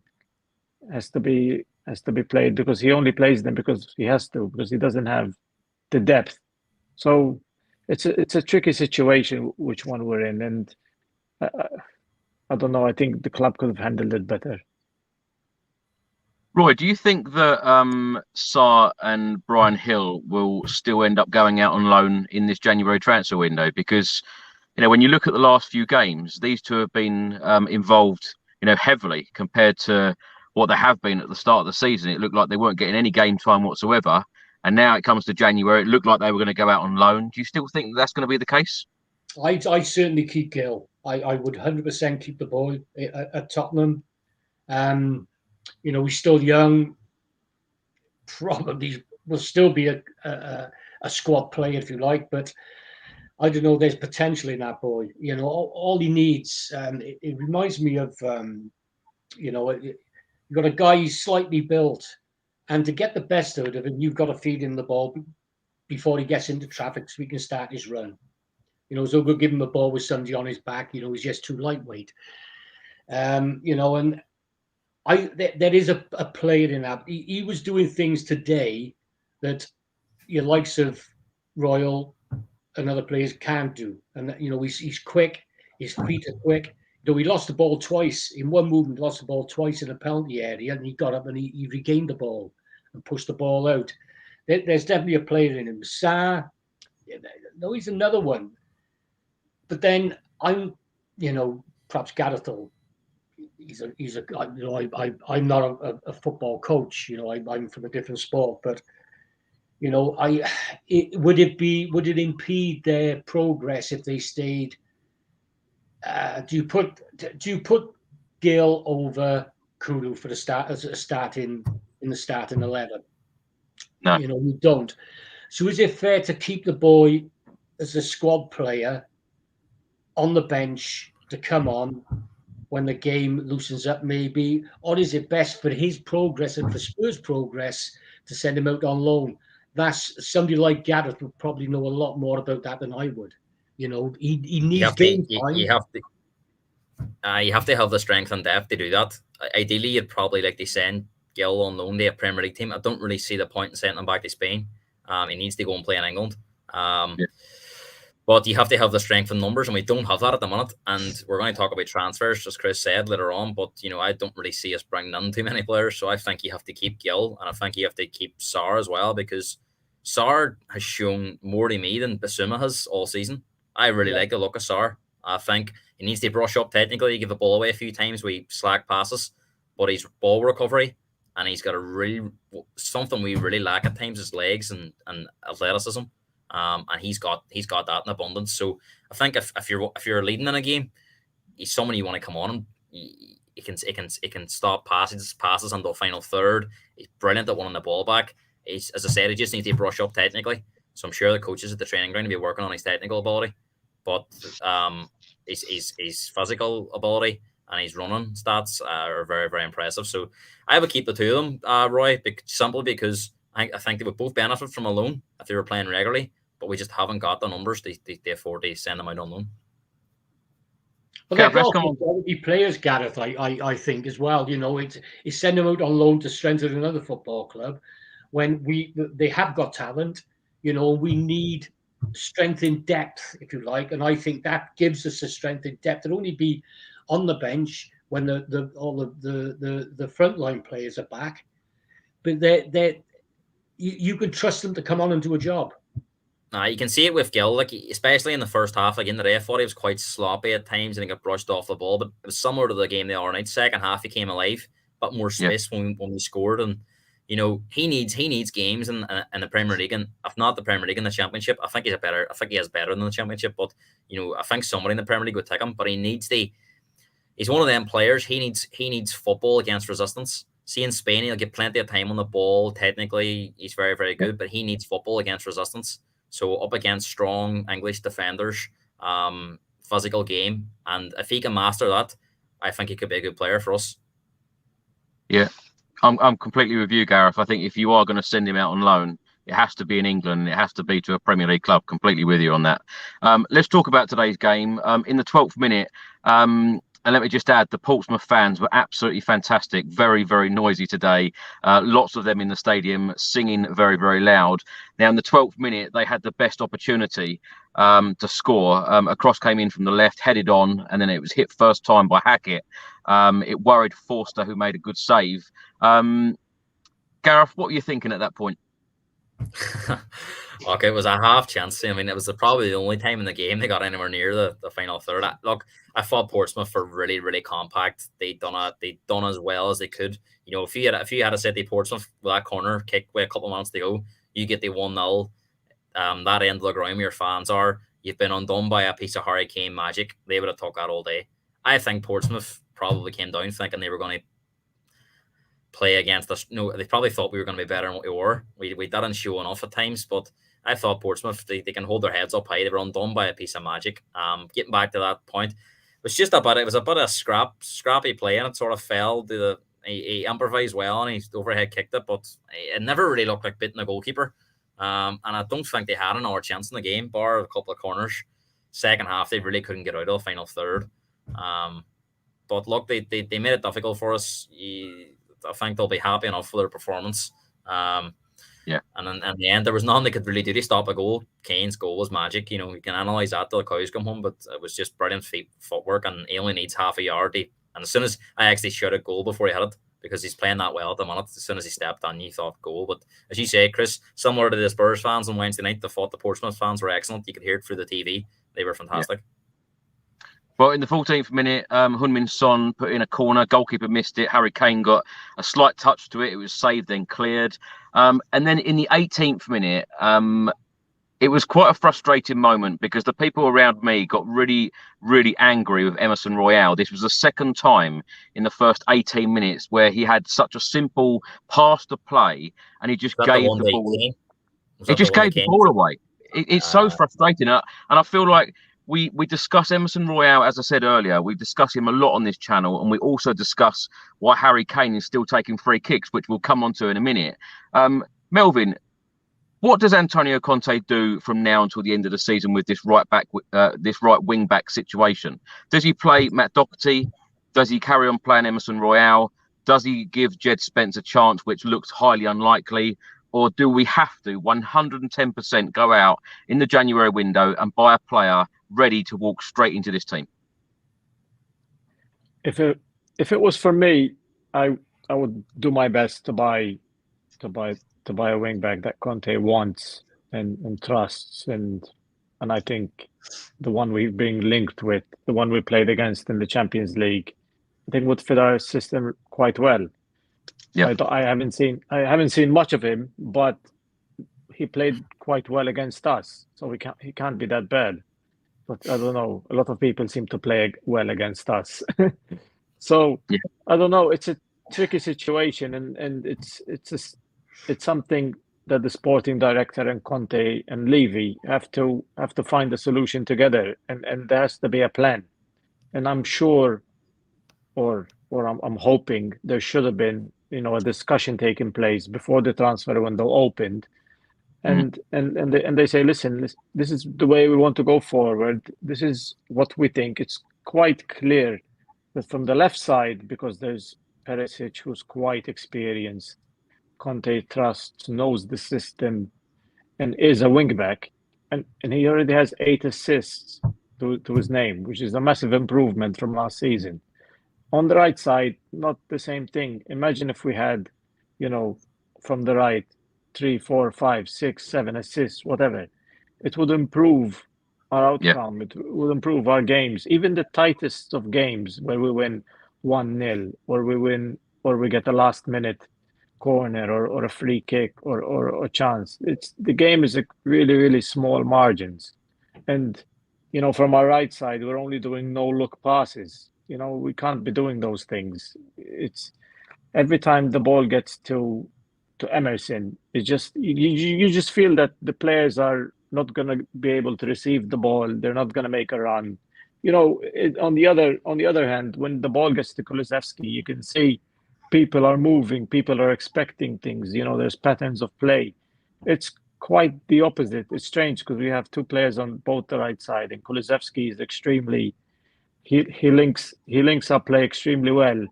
played, because he only plays them because he has to, because he doesn't have the depth. So it's a tricky situation which one we're in, and I don't know. I think the club could have handled it better. Roy, do you think that Sarr and Brian Hill will still end up going out on loan in this January transfer window? Because when you look at the last few games, these two have been involved, heavily compared to what they have been at the start of the season. It looked like they weren't getting any game time whatsoever. And now it comes to January, it looked like they were going to go out on loan. Do you still think that's going to be the case? I certainly keep Gill. I would 100% keep the boy at Tottenham. He's still young. Probably will still be a squad player, if you like. But I don't know, there's potential in that boy. All he needs, it reminds me of, you've got a guy who's slightly built, and to get the best out of him, you've got to feed him the ball before he gets into traffic so he can start his run. So we'll give him a ball with somebody on his back. He's just too lightweight. And there is a player in that. He was doing things today that your likes of Royal and other players can't do. And he's quick. His feet are quick. He lost the ball twice in one movement. Lost the ball twice in a penalty area, and he got up and he regained the ball and pushed the ball out. There's definitely a player in him. Sarr, no, he's another one. But then I'm, perhaps Gareth will. I'm not a football coach. I'm from a different sport. But would it impede their progress if they stayed? Do you put Gill over Kulu for the start as a starting in the starting 11? No, you don't. So is it fair to keep the boy as a squad player on the bench to come on when the game loosens up, maybe? Or is it best for his progress and for Spurs' progress to send him out on loan? That's somebody like Gareth would probably know a lot more about that than I would. You know, he needs game time. You have to have the strength and depth to do that. Ideally, you'd probably like to send Gill on loan to a Premier League team. I don't really see the point in sending him back to Spain. He needs to go and play in England. But you have to have the strength in numbers, and we don't have that at the minute. And we're going to talk about transfers, as Chris said, later on. But, you know, I don't really see us bringing in too many players. So I think you have to keep Gill, and I think you have to keep Sarr as well, because Sarr has shown more to me than Basuma has all season. I really like the look of Sarr. I think he needs to brush up technically, give the ball away a few times with slack passes, but his ball recovery, and he's got something we really lack at times, is legs and athleticism. And he's got that in abundance. So I think if you're leading in a game, he's someone you want to come on, and he can stop passes on the final third. He's brilliant at winning the ball back. As I said, he just needs to brush up technically. So I'm sure the coaches at the training ground will be working on his technical ability, but his physical ability and his running stats are very, very impressive. So I would keep the two of them, Roy, simply because I think they would both benefit from a loan if they were playing regularly, but we just haven't got the numbers to afford to send them out on loan. But they're also quality players, Gareth, I think, as well. You know, it's send them out on loan to strengthen another football club when they have got talent. You know, we need strength in depth, if you like, and I think that gives us a strength in depth. It'll only be on the bench when all of the frontline players are back, but you can trust them to come on and do a job. You can see it with Gill, like especially in the first half. Like in the ref, he was quite sloppy at times and he got brushed off the ball. But it was similar to the game the other night. Second half, he came alive, but more space when we scored. And you know, he needs games in the Premier League, and if not the Premier League, in the Championship. I think he is better than the Championship. But you know, I think somebody in the Premier League would take him. But he's one of them players. He needs football against resistance. See, in Spain, he'll get plenty of time on the ball. Technically, he's very, very good, but he needs football against resistance. So up against strong English defenders, physical game, and if he can master that, I think he could be a good player for us. Yeah, I'm completely with you, Gareth. I think if you are going to send him out on loan, it has to be in England. It has to be to a Premier League club. Completely with you on that. Let's talk about today's game. In the 12th minute, and let me just add, the Portsmouth fans were absolutely fantastic. Very, very noisy today. Lots of them in the stadium singing very, very loud. Now, in the 12th minute, they had the best opportunity to score. A cross came in from the left, headed on, and then it was hit first time by Hackett. It worried Forster, who made a good save. Gareth, what were you thinking at that point? Look, it was a half chance. I mean, it was probably the only time in the game they got anywhere near the final third. I thought Portsmouth were really, really compact. They done as well as they could. You know, if you had said to Portsmouth with that corner kick with a couple of minutes to go, you get the 1-0. That end of the ground where your fans are, you've been undone by a piece of Harry Kane magic. They would have took that all day. I think Portsmouth probably came down thinking they were going to play against us. No, they probably thought we were going to be better than what we were. We didn't show enough at times, but I thought Portsmouth, they can hold their heads up high. They were undone by a piece of magic. Getting back to that point, it was a bit of scrappy play, and it sort of fell to he improvised well and he overhead kicked it, but it never really looked like beating the goalkeeper. And I don't think they had another chance in the game, bar a couple of corners. Second half, they really couldn't get out of the final third. But look, they made it difficult for us. I think they'll be happy enough with their performance. Yeah. And in the end, there was nothing they could really do to stop a goal. Kane's goal was magic. You know, you can analyse that till the cows come home, but it was just brilliant footwork, and he only needs half a yard. And as soon as I actually shouted goal before he hit it, because he's playing that well at the minute, as soon as he stepped on, you thought goal. But as you say, Chris, similar to the Spurs fans on Wednesday night, they thought the Portsmouth fans were excellent. You could hear it through the TV. They were fantastic. Yeah. Well, in the 14th minute, Heung-min Son put in a corner. Goalkeeper missed it. Harry Kane got a slight touch to it. It was saved, then cleared. And then in the 18th minute, it was quite a frustrating moment because the people around me got really, really angry with Emerson Royale. This was the second time in the first 18 minutes where he had such a simple pass to play and he just gave the ball. He just gave the ball away. It's so frustrating. And I feel like we discuss Emerson Royale, as I said earlier. We discuss him a lot on this channel, and we also discuss why Harry Kane is still taking free kicks, which we'll come on to in a minute. Melvin, What does Antonio Conte do from now until the end of the season with this right wing back situation? Does he play Matt Doherty? Does he carry on playing Emerson Royale? Does he give Jed Spence a chance, which looks highly unlikely? Or do we have to 110% go out in the January window and buy a player ready to walk straight into this team? If it was for me, I would do my best to buy a wing back that Conte wants and trusts, and I think the one we've been linked with, the one we played against in the Champions League, I think would fit our system quite well. Yeah, I haven't seen much of him, but he played quite well against us, so he can't be that bad. But I don't know. A lot of people seem to play well against us, so yeah. I don't know. It's a tricky situation, and it's something that the sporting director and Conte and Levy have to find a solution together, and there has to be a plan. And I'm sure, or I'm hoping there should have been, a discussion taking place before the transfer window opened, and they say, listen, this is the way we want to go forward. This is what we think. It's quite clear that from the left side, because there's Perisic, who's quite experienced, Conte trusts, knows the system, and is a wingback, and he already has 8 assists to his name, which is a massive improvement from last season. On the right side, not the same thing. Imagine if we had, from the right, 3, 4, 5, 6, 7 assists, whatever. It would improve our outcome. Yeah. It would improve our games. Even the tightest of games where we win 1-0, or we get a last minute corner or a free kick or a chance. The game is a really, really small margins. And, from our right side, we're only doing no look passes. We can't be doing those things. It's every time the ball gets to Emerson, it's just you just feel that the players are not going to be able to receive the ball. They're not going to make a run. On the other hand, when the ball gets to Kulusevski, you can see people are moving, people are expecting things. There's patterns of play. It's quite the opposite. It's strange because we have 2 players on both the right side, and Kulusevski is extremely. He links up play extremely well,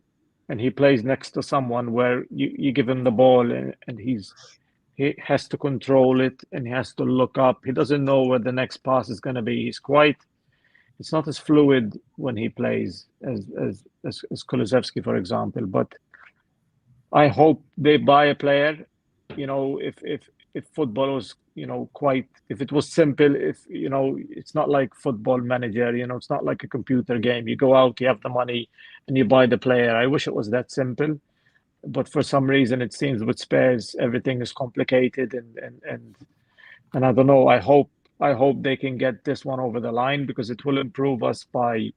and he plays next to someone where you give him the ball and he has to control it, and he has to look up. He doesn't know where the next pass is going to be. It's not as fluid when he plays as Kulusevski, for example. But I hope they buy a player. If football was, if it was simple, it's not like Football Manager, it's not like a computer game. You go out, you have the money, and you buy the player. I wish it was that simple, but for some reason, it seems with Spurs, everything is complicated, and I don't know. I hope they can get this one over the line, because it will improve us by,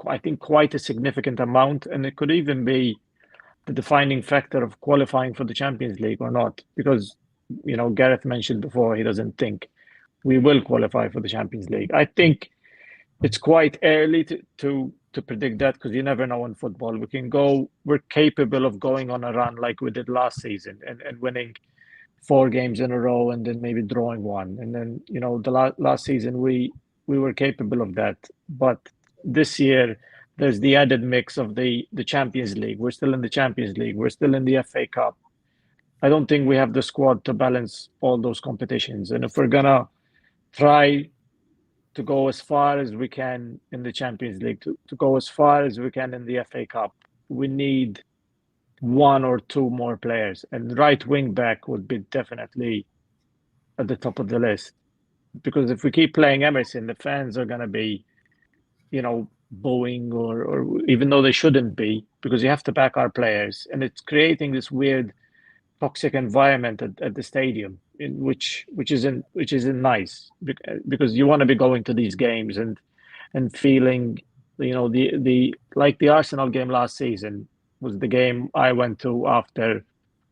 I think, quite a significant amount, and it could even be the defining factor of qualifying for the Champions League or not, because Gareth mentioned before he doesn't think we will qualify for the Champions League. I think it's quite early to predict that, because you never know in football. We're capable of going on a run like we did last season and winning 4 games in a row and then maybe drawing 1. And then, the last season we were capable of that. But this year, there's the added mix of the Champions League. We're still in the Champions League. We're still in the FA Cup. I don't think we have the squad to balance all those competitions. And if we're going to try to go as far as we can in the Champions League, to go as far as we can in the FA Cup, we need 1 or 2 more players. And right wing back would be definitely at the top of the list. Because if we keep playing Emerson, the fans are going to be, booing, or even though they shouldn't be, because you have to back our players. And it's creating this weird toxic environment at the stadium, which isn't nice, because you want to be going to these games and feeling, the like the Arsenal game last season was the game I went to after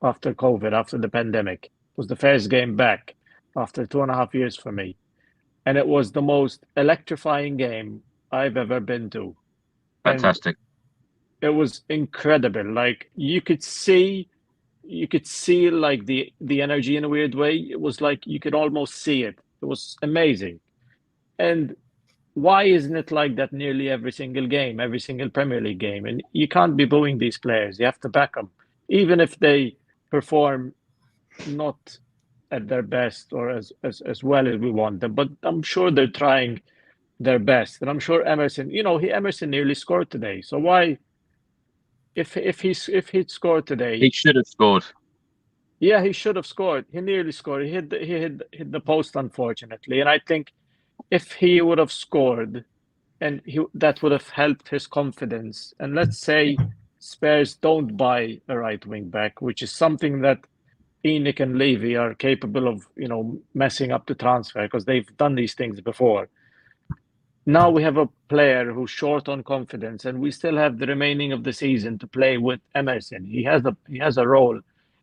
COVID, after the pandemic. It was the first game back after 2.5 years for me, and it was the most electrifying game I've ever been to. Fantastic. And it was incredible. Like, you could see you could see like the energy in a weird way. It was like you could almost see it. It was amazing. And why isn't it like that nearly every single game, every single Premier League game? And you can't be booing these players. You have to back them, even if they perform not at their best or as well as we want them. But I'm sure they're trying their best, and I'm sure Emerson. Emerson nearly scored today. So why, if he'd scored today, He should have scored. yeah, he should have scored. He nearly scored. He hit the post, unfortunately. And I think if he would have scored, and that would have helped his confidence. And let's say Spurs don't buy a right wing back, which is something that Enoch and Levy are capable of, messing up the transfer because they've done these things before. Now we have a player who's short on confidence, and we still have the remaining of the season to play with Emerson. He has a role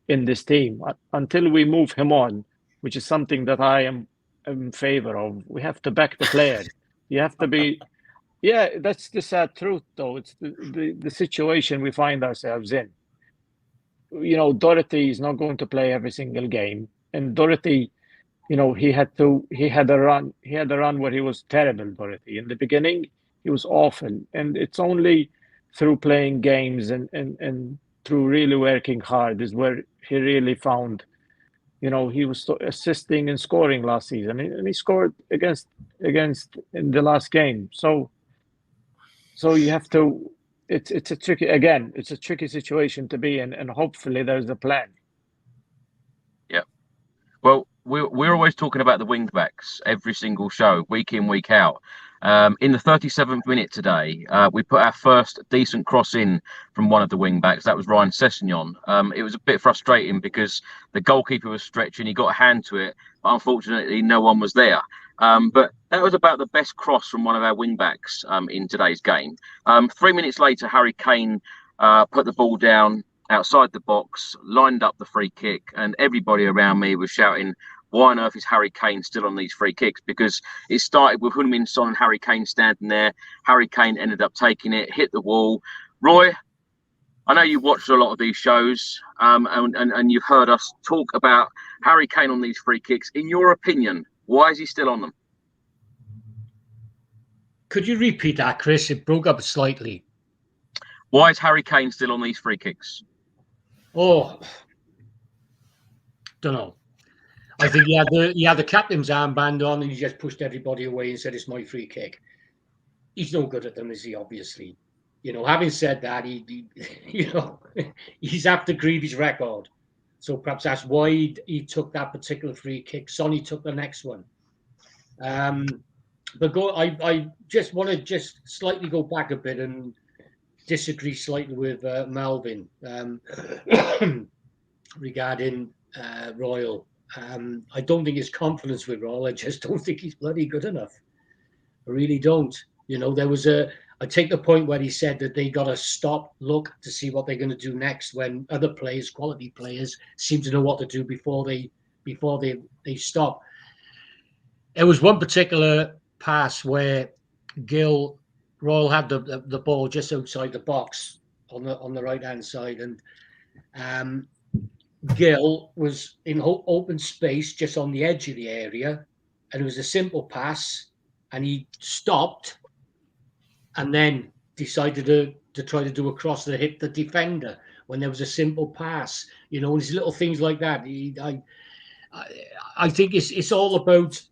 in this team until we move him on, which is something that I am in favor of. We have to back the player. You have to be. Yeah, that's the sad truth, though. It's the situation we find ourselves in. Doherty is not going to play every single game, and Doherty, he had a run where he was terrible. Doherty in the beginning, he was awful, and it's only through playing games and through really working hard is where he really found. He was assisting and scoring last season, and he scored against in the last game. So you have to. It's a tricky situation to be in, and hopefully there's a plan. Yeah. Well, we're always talking about the wing backs every single show, week in, week out. In the 37th minute today, we put our first decent cross in from one of the wing backs. That was Ryan Sessegnon. It was a bit frustrating because the goalkeeper was stretching. He got a hand to it, but unfortunately, no one was there. But that was about the best cross from one of our wing backs in today's game. 3 minutes later, Harry Kane put the ball down outside the box, lined up the free kick, and everybody around me was shouting, why on earth is Harry Kane still on these free kicks? Because it started with Heung-min Son and Harry Kane standing there. Harry Kane ended up taking it, hit the wall. Roy, I know you watched a lot of these shows and you've heard us talk about Harry Kane on these free kicks. In your opinion, why is he still on them? Could you repeat that, Chris? It broke up slightly. Why is Harry Kane still on these free kicks? Oh, don't know. I think he had the captain's armband on, and he just pushed everybody away and said, "It's my free kick." He's no good at them, is he? Obviously, Having said that, he's after Greavy's record, so perhaps that's why he took that particular free kick. Sonny took the next one. But I just want to just slightly go back a bit and disagree slightly with Melvin regarding Royal. I don't think his confidence with Royal. I just don't think he's bloody good enough. I really don't. I take the point where he said that they got to look to see what they're going to do next when other players, quality players, seem to know what to do before they stop. It was one particular pass where Royal had the ball just outside the box on the right hand side, and Gill was in open space just on the edge of the area, and it was a simple pass, and he stopped and then decided to try to do a cross that hit the defender when there was a simple pass. These little things like that. I think it's all about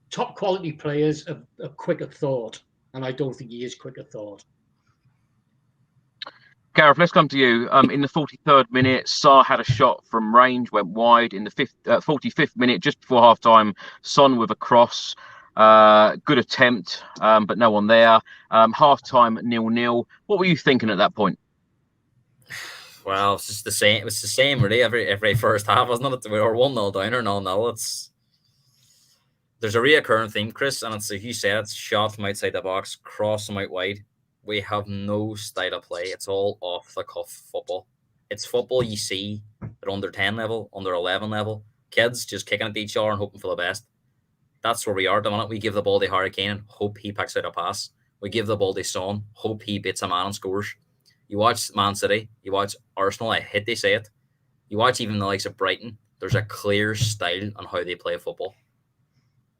top quality players of quicker thought, and I don't think he is quicker thought. Gareth, let's come to you. In the 43rd minute, Sarr had a shot from range, went wide. In the 45th minute, just before half-time, Son with a cross. Good attempt, but no one there. Half-time, 0-0. What were you thinking at that point? Well, it's just the same. It was the same, really, every first half, wasn't it? We were 1-0 down or 0-0. There's a reoccurring theme, Chris, and it's like you said, it's shot from outside the box, cross them out wide. We have no style of play. It's all off the cuff football. It's football you see at under 10 level, under 11 level. Kids just kicking at each other and hoping for the best. That's where we are at the minute. We give the ball to Harry Kane and hope he picks out a pass. We give the ball to Son, hope he beats a man and scores. You watch Man City, you watch Arsenal, I hate to say it. You watch even the likes of Brighton. There's a clear style on how they play football.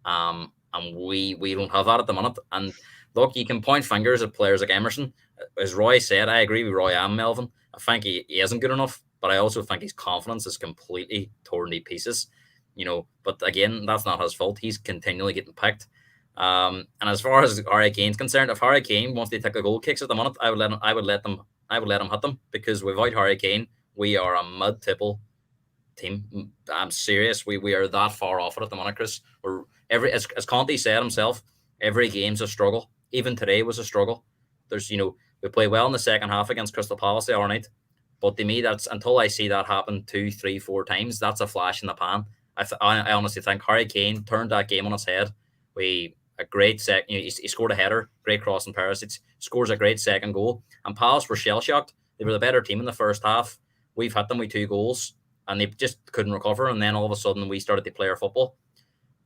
And we don't have that at the minute. And look, you can point fingers at players like Emerson. As Roy said, I agree with Roy and Melvin. I think he isn't good enough, but I also think his confidence is completely torn to pieces. But again, that's not his fault. He's continually getting picked. And as far as Harry Kane's concerned, if Harry Kane wants to take a goal kicks at the minute, I would let him hit them, because without Harry Kane, we are a mid-table team. I'm serious. We are that far off it at the minute, Chris. As Conte said himself, every game's a struggle. Even today was a struggle. We play well in the second half against Crystal Palace the other night, but to me, that's until I see that happen 2, 3, 4 times, that's a flash in the pan. I honestly think Harry Kane turned that game on its head. A great he scored a header, great cross, and Perisic scores a great second goal. And Palace were shell shocked. They were the better team in the first half. We've hit them with 2 goals, and they just couldn't recover. And then all of a sudden, we started to play our football.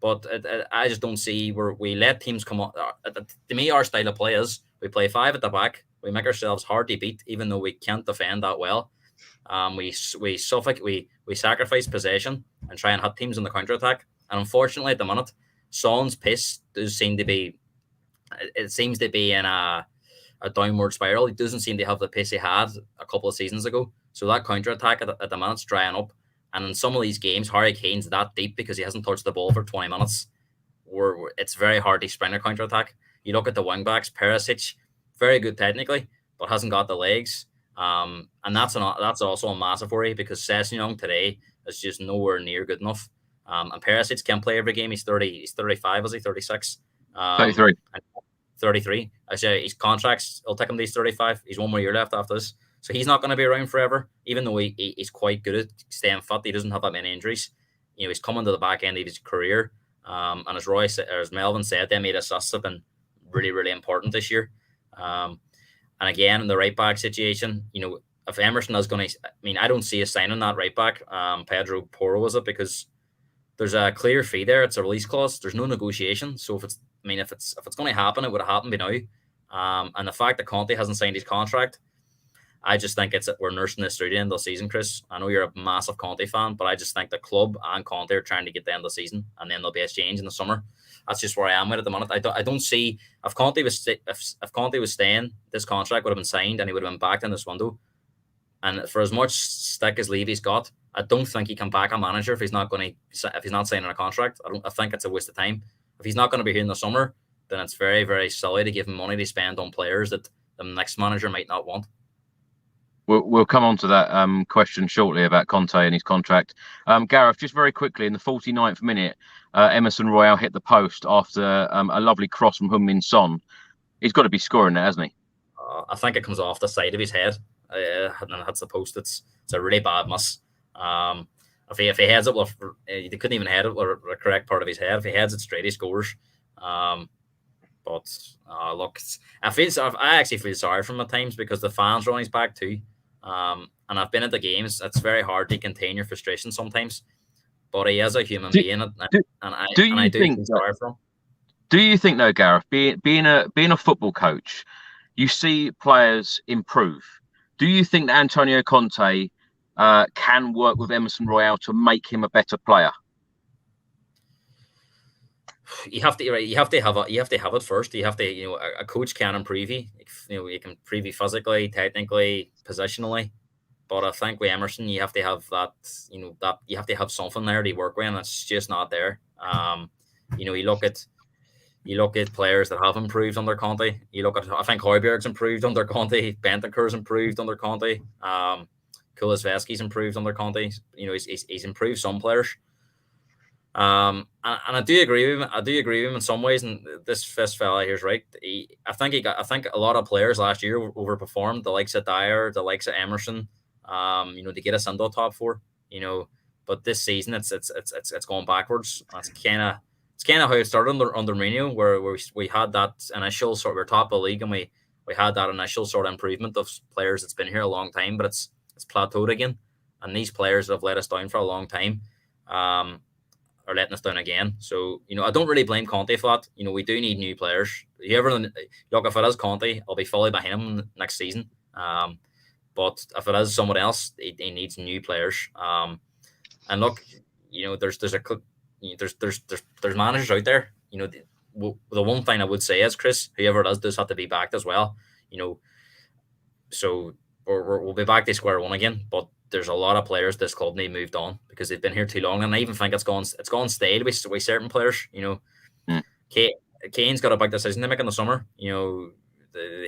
But I just don't see where we let teams come on. To me, our style of play is we play 5 at the back. We make ourselves hard to beat, even though we can't defend that well. We suffocate. We sacrifice possession and try and hit teams in the counter attack. And unfortunately, at the minute, Son's pace does seem to be. It seems to be in a downward spiral. He doesn't seem to have the pace he had a couple of seasons ago. So that counter attack at the minute's drying up. And in some of these games, Harry Kane's that deep because he hasn't touched the ball for 20 minutes. It's very hard to spring a counter attack. You look at the wing backs, Perisic, very good technically, but hasn't got the legs. And that's also a massive worry, because Sessegnon today is just nowhere near good enough. And Perisic can't play every game. He's 30. He's 35. Is he 36? 33. 33. I say his contracts. It'll take him to these 35. He's 1 more year left after this, so he's not going to be around forever. Even though he's quite good at staying fit, he doesn't have that many injuries. He's coming to the back end of his career. And as Roy said, or as Melvin said, them 8 assists have been really, really important this year. And again, in the right back situation, if Emerson is going to, I don't see a sign on that right back. Pedro Porro is it, because there's a clear fee there. It's a release clause. There's no negotiation. So if it's going to happen, it would have happened by now. And the fact that Conte hasn't signed his contract, I just think we're nursing this through the end of the season, Chris. I know you're a massive Conte fan, but I just think the club and Conte are trying to get the end of the season, and then there'll be a change in the summer. That's just where I am at the moment. I don't see if Conte was staying, this contract would have been signed and he would have been backed in this window. And for as much stick as Levy's got, I don't think he can back a manager if he's not signing a contract. I think it's a waste of time. If he's not going to be here in the summer, then it's very, very silly to give him money to spend on players that the next manager might not want. We'll come on to that question shortly about Conte and his contract. Gareth, just very quickly, in the 49th minute, Emerson Royale hit the post after a lovely cross from Heung-min Son. He's got to be scoring there, hasn't he? I think it comes off the side of his head and it hits the post. It's a really bad miss. If he heads it, he couldn't even head it with the correct part of his head. If he heads it straight, he scores. But look, I actually feel sorry for him at times, because the fans are on his back too. And I've been at the games. It's very hard to contain your frustration sometimes. But he is a human being, and I do feel sorry for him. Do you think, though, Gareth, being a football coach, you see players improve? Do you think that Antonio Conte can work with Emerson Royale to make him a better player? You have to have it first. You have to, a coach can improve you. You can improve you physically, technically, positionally. But I think with Emerson, you have to have that. That you have to have something there to work with, and it's just not there. You look at players that have improved under Conte. I think Højbjerg's improved under Conte. Bentancur's improved under Conte. Kulusevski's improved under Conte. He's improved some players. And I do agree with him. I do agree with him in some ways. And this fella here's right. I think a lot of players last year overperformed. The likes of Dyer, the likes of Emerson. To get us into the top 4. But this season it's going backwards. It's kind of how it started under Mourinho, where we had that initial sort of, we're top of the league, and we had that initial sort of improvement of players that's been here a long time, but it's plateaued again. And these players that have let us down for a long time are letting us down again. So, I don't really blame Conte for that. We do need new players. If it is Conte, I'll be fully behind him next season. But But if it is someone else, he needs new players. And look, there's managers out there. The one thing I would say is, Chris, whoever it is does have to be backed as well. So we'll be back to square one again. But there's a lot of players this club need moved on because they've been here too long, and I even think it's gone stale with certain players. Kane's got a big decision to make in the summer.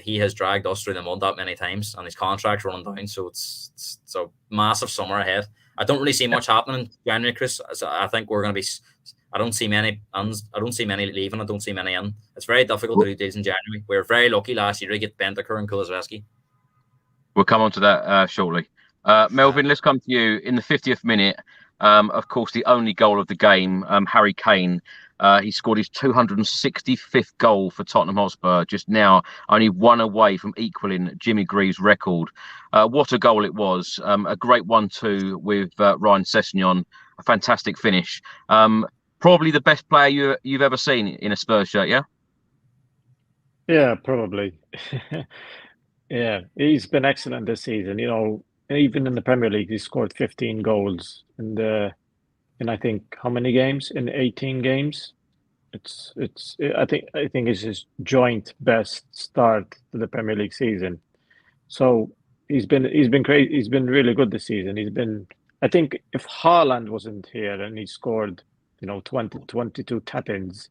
He has dragged us through the mud that many times, and his contract's running down. So it's a massive summer ahead. I don't really see much happening in January, Chris. So I think we're going to be. I don't see many leaving. I don't see many in. It's very difficult to do deals in January. We were very lucky last year to get Bentancur and Kulusevski. We'll come on to that shortly. Melvin, let's come to you in the 50th minute. Of course, the only goal of the game, Harry Kane. He scored his 265th goal for Tottenham Hotspur, just now only one away from equaling Jimmy Greaves' record. What a goal it was. A great 1-2 with Ryan Sessegnon. A fantastic finish. Probably the best player you've ever seen in a Spurs shirt, yeah? Yeah, probably. Yeah, he's been excellent this season. Even in the Premier League, he scored 15 goals in I think how many games? In 18 games. I think it's his joint best start to the Premier League season. So he's been great. He's been really good this season. I think if Haaland wasn't here and he scored 22 tap-ins,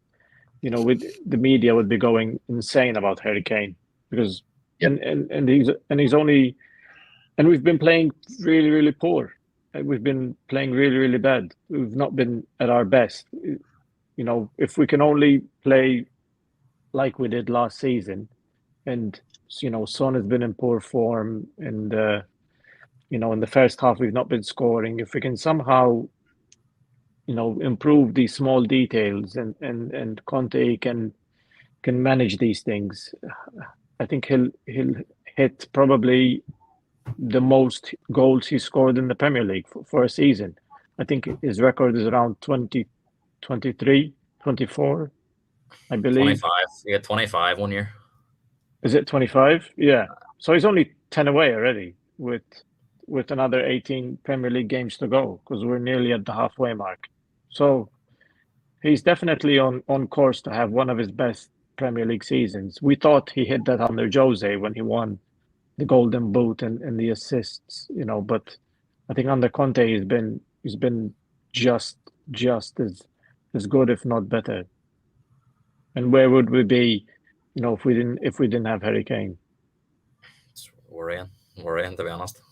with the media would be going insane about Harry Kane because and we've been playing really, really poor. We've been playing really, really bad. We've not been at our best. If we can only play like we did last season, and Son has been in poor form, and in the first half we've not been scoring. If we can somehow, improve these small details, and Conte can manage these things, I think he'll hit probably the most goals he scored in the Premier League for a season. I think his record is around 20, 23, 24, I believe. 25. He had 25 one year. Is it 25? Yeah. So he's only 10 away already with another 18 Premier League games to go because we're nearly at the halfway mark. So he's definitely on course to have one of his best Premier League seasons. We thought he hit that under Jose when he won the Golden Boot and the assists, but I think under Conte he's been just as good, if not better. And where would we be, if we didn't have Harry Kane? We're in, to be honest.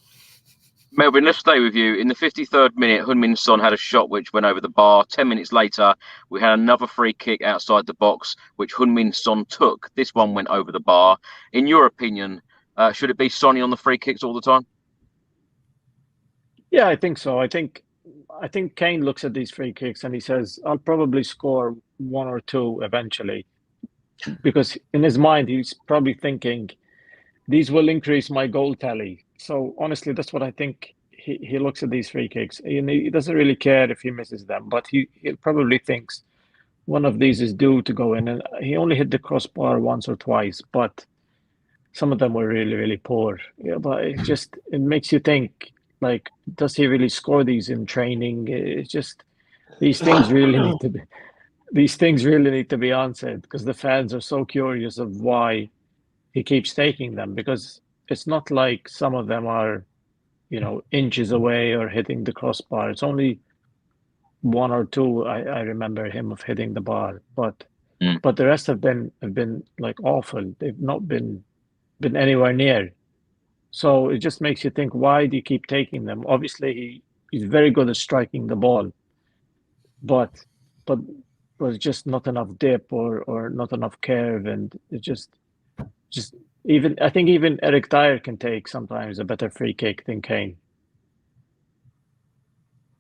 Melvin, let's stay with you. In the 53rd minute, Heung-min Son had a shot which went over the bar. 10 minutes later, we had another free kick outside the box, which Heung-min Son took. This one went over the bar. In your opinion, should it be Sonny on the free kicks all the time? Yeah, I think so. I think Kane looks at these free kicks and he says, I'll probably score one or two eventually. Because in his mind, he's probably thinking, these will increase my goal tally. So honestly, that's what I think. He looks at these free kicks and he doesn't really care if he misses them, but he probably thinks one of these is due to go in. And he only hit the crossbar once or twice, but some of them were really, really poor. Yeah, but it makes you think, like, does he really score these in training? It's just these things really need to be answered because the fans are so curious of why he keeps taking them, because it's not like some of them are, inches away or hitting the crossbar. It's only one or two I remember him of hitting the bar, but the rest have been like awful. They've not been anywhere near. So it just makes you think, why do you keep taking them? Obviously he's very good at striking the ball, but was just not enough dip or not enough curve, and it just I think even Eric Dyer can take sometimes a better free kick than Kane.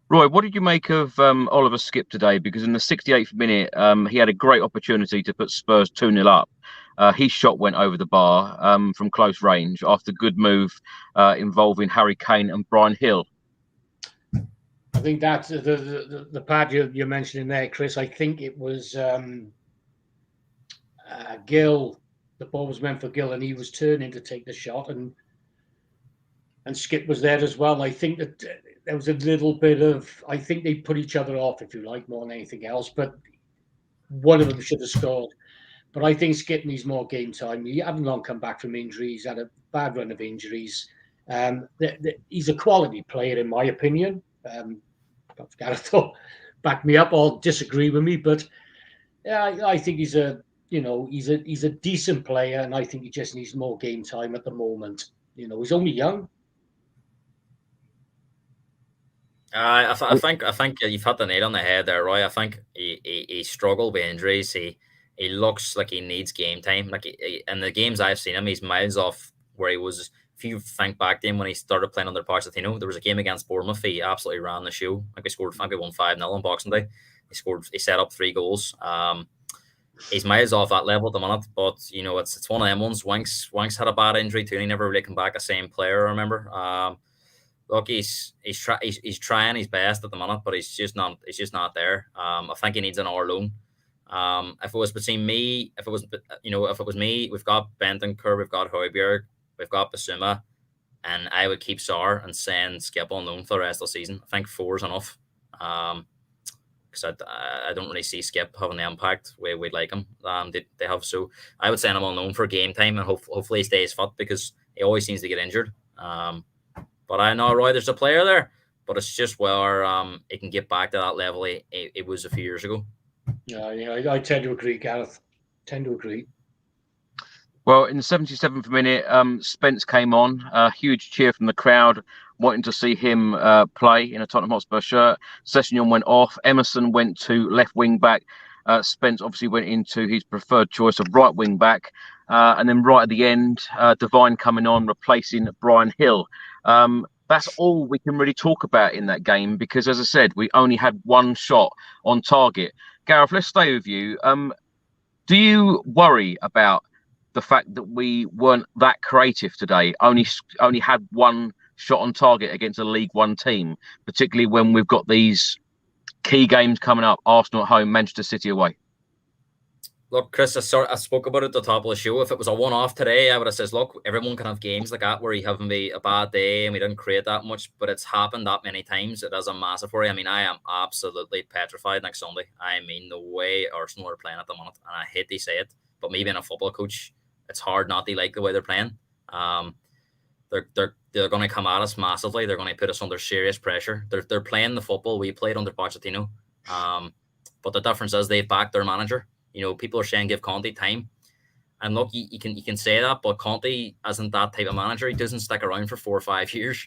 Roy, what did you make of Oliver Skipp today? Because in the 68th minute, he had a great opportunity to put Spurs 2-0 up. His shot went over the bar from close range after good move involving Harry Kane and Brian Hill. I think that's the part you're mentioning there, Chris. I think it was Gill. The ball was meant for Gill, and he was turning to take the shot, and and Skip was there as well. I think that there was a little bit of, I think they put each other off, if you like, more than anything else. But one of them should have scored. But I think Skip needs more game time. He hasn't long come back from injury. He's had a bad run of injuries. He's a quality player, in my opinion. Gareth will back me up or disagree with me, but I think he's a decent player, and I think he just needs more game time at the moment. He's only young. I think you've hit the nail on the head there, Roy. I think he struggled with injuries. He looks like he needs game time. Like in the games I've seen him, he's miles off where he was. If you think back to him when he started playing under Pochettino, there was a game against Bournemouth. He absolutely ran the show. Like he scored, I think we won 5-0 on Boxing Day. He set up 3 goals. He's miles off that level at the minute, but it's one of them ones. Winks had a bad injury too, and he never really came back the same player. I remember. Look, he's trying his best at the minute, but he's just not there. I think he needs another loan. If it was me, we've got Bentancur, we've got Højbjerg, we've got Basuma, and I would keep Sarr and send Skip on loan for the rest of the season. I think 4 is enough. Because I don't really see Skip having the impact where we'd like him. They have, so I would send him on loan for game time, and hopefully he stays fit, because he always seems to get injured. But I know, Roy, there's a player there, but it's just where he can get back to that level it was a few years ago. Yeah, I tend to agree, Gareth. Well, in the 77th minute, Spence came on. A huge cheer from the crowd, wanting to see him play in a Tottenham Hotspur shirt. Sessegnon went off. Emerson went to left wing back. Spence obviously went into his preferred choice of right wing back. And then right at the end, Devine coming on, replacing Brian Hill. That's all we can really talk about in that game, because, as I said, we only had one shot on target. Gareth, let's stay with you. Do you worry about the fact that we weren't that creative today, only had one shot on target against a League One team, particularly when we've got these key games coming up: Arsenal at home, Manchester City away? Look, Chris, I spoke about it at the top of the show. If it was a one-off today, I would have said, look, everyone can have games like that where you have a bad day and we didn't create that much, but it's happened that many times. It is a massive worry. I mean, I am absolutely petrified next Sunday. I mean, the way Arsenal are playing at the moment, and I hate to say it, but me being a football coach, it's hard not to like the way they're playing. They're going to come at us massively. They're going to put us under serious pressure. They're playing the football we played under Pochettino, but the difference is they've backed their manager. People are saying give Conte time, and look, you can say that, but Conte isn't that type of manager. He doesn't stick around for 4 or 5 years.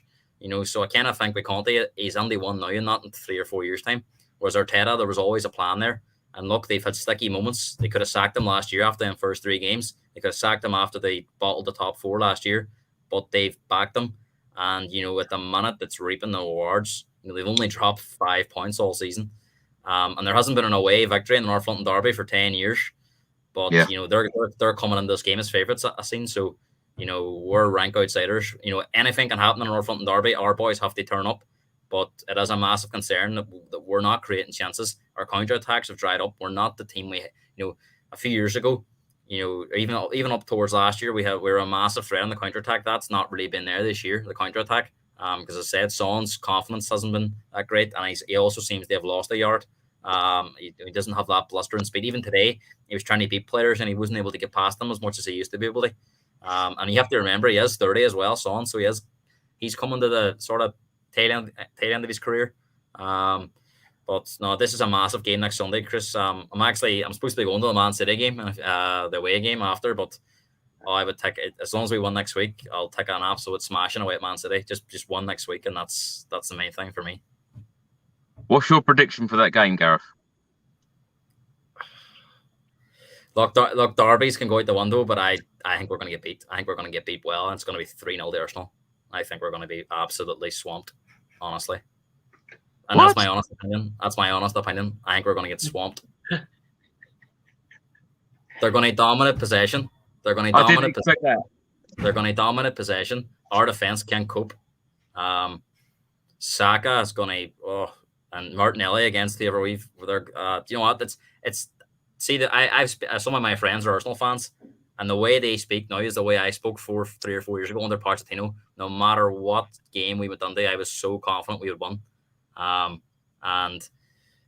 So I kind of think with Conte, he's only one now and not in 3 or 4 years time. Whereas Arteta, there was always a plan there. And look, they've had sticky moments. They could have sacked him last year after the first 3 games. They could have sacked him after they bottled the top 4 last year, but they've backed him. And, at the minute, it's reaping the rewards. They've only dropped 5 points all season. And there hasn't been an away victory in the North London Derby for 10 years. But, yeah. They're coming in this game as favourites, I've seen. So, we're rank outsiders. Anything can happen in the North London Derby. Our boys have to turn up. But it is a massive concern that we're not creating chances. Our counter-attacks have dried up. We're not the team a few years ago, even up towards last year, we were a massive threat on the counter-attack. That's not really been there this year, the counter-attack. Because I said, Son's confidence hasn't been that great, and he also seems to have lost a yard. He doesn't have that blustering speed. Even today, he was trying to beat players, and he wasn't able to get past them as much as he used to be able to. And you have to remember, he is 30 as well, Son, so he's coming to the sort of tail end of his career. But no, this is a massive game next Sunday, Chris. I'm supposed to be going to the Man City game, the away game after, but I would take it as long as we win next week. I'll take an absolute smashing away at Man City. Just one next week, and that's the main thing for me. What's your prediction for that game, Gareth? Look, derbies can go out the window, but I think we're going to get beat. I think we're going to get beat well, and it's going to be 3-0 to Arsenal. I think we're going to be absolutely swamped, honestly. And That's my honest opinion. I think we're going to get swamped. They're going to dominate possession. They're going to dominate possession. Our defense can't cope. Saka is going to, and Martinelli against whoever you know what? It's see that I've some of my friends are Arsenal fans, And the way they speak now is the way I spoke 3 or 4 years ago under Pochettino. No matter what game we went under, I was so confident we would win. And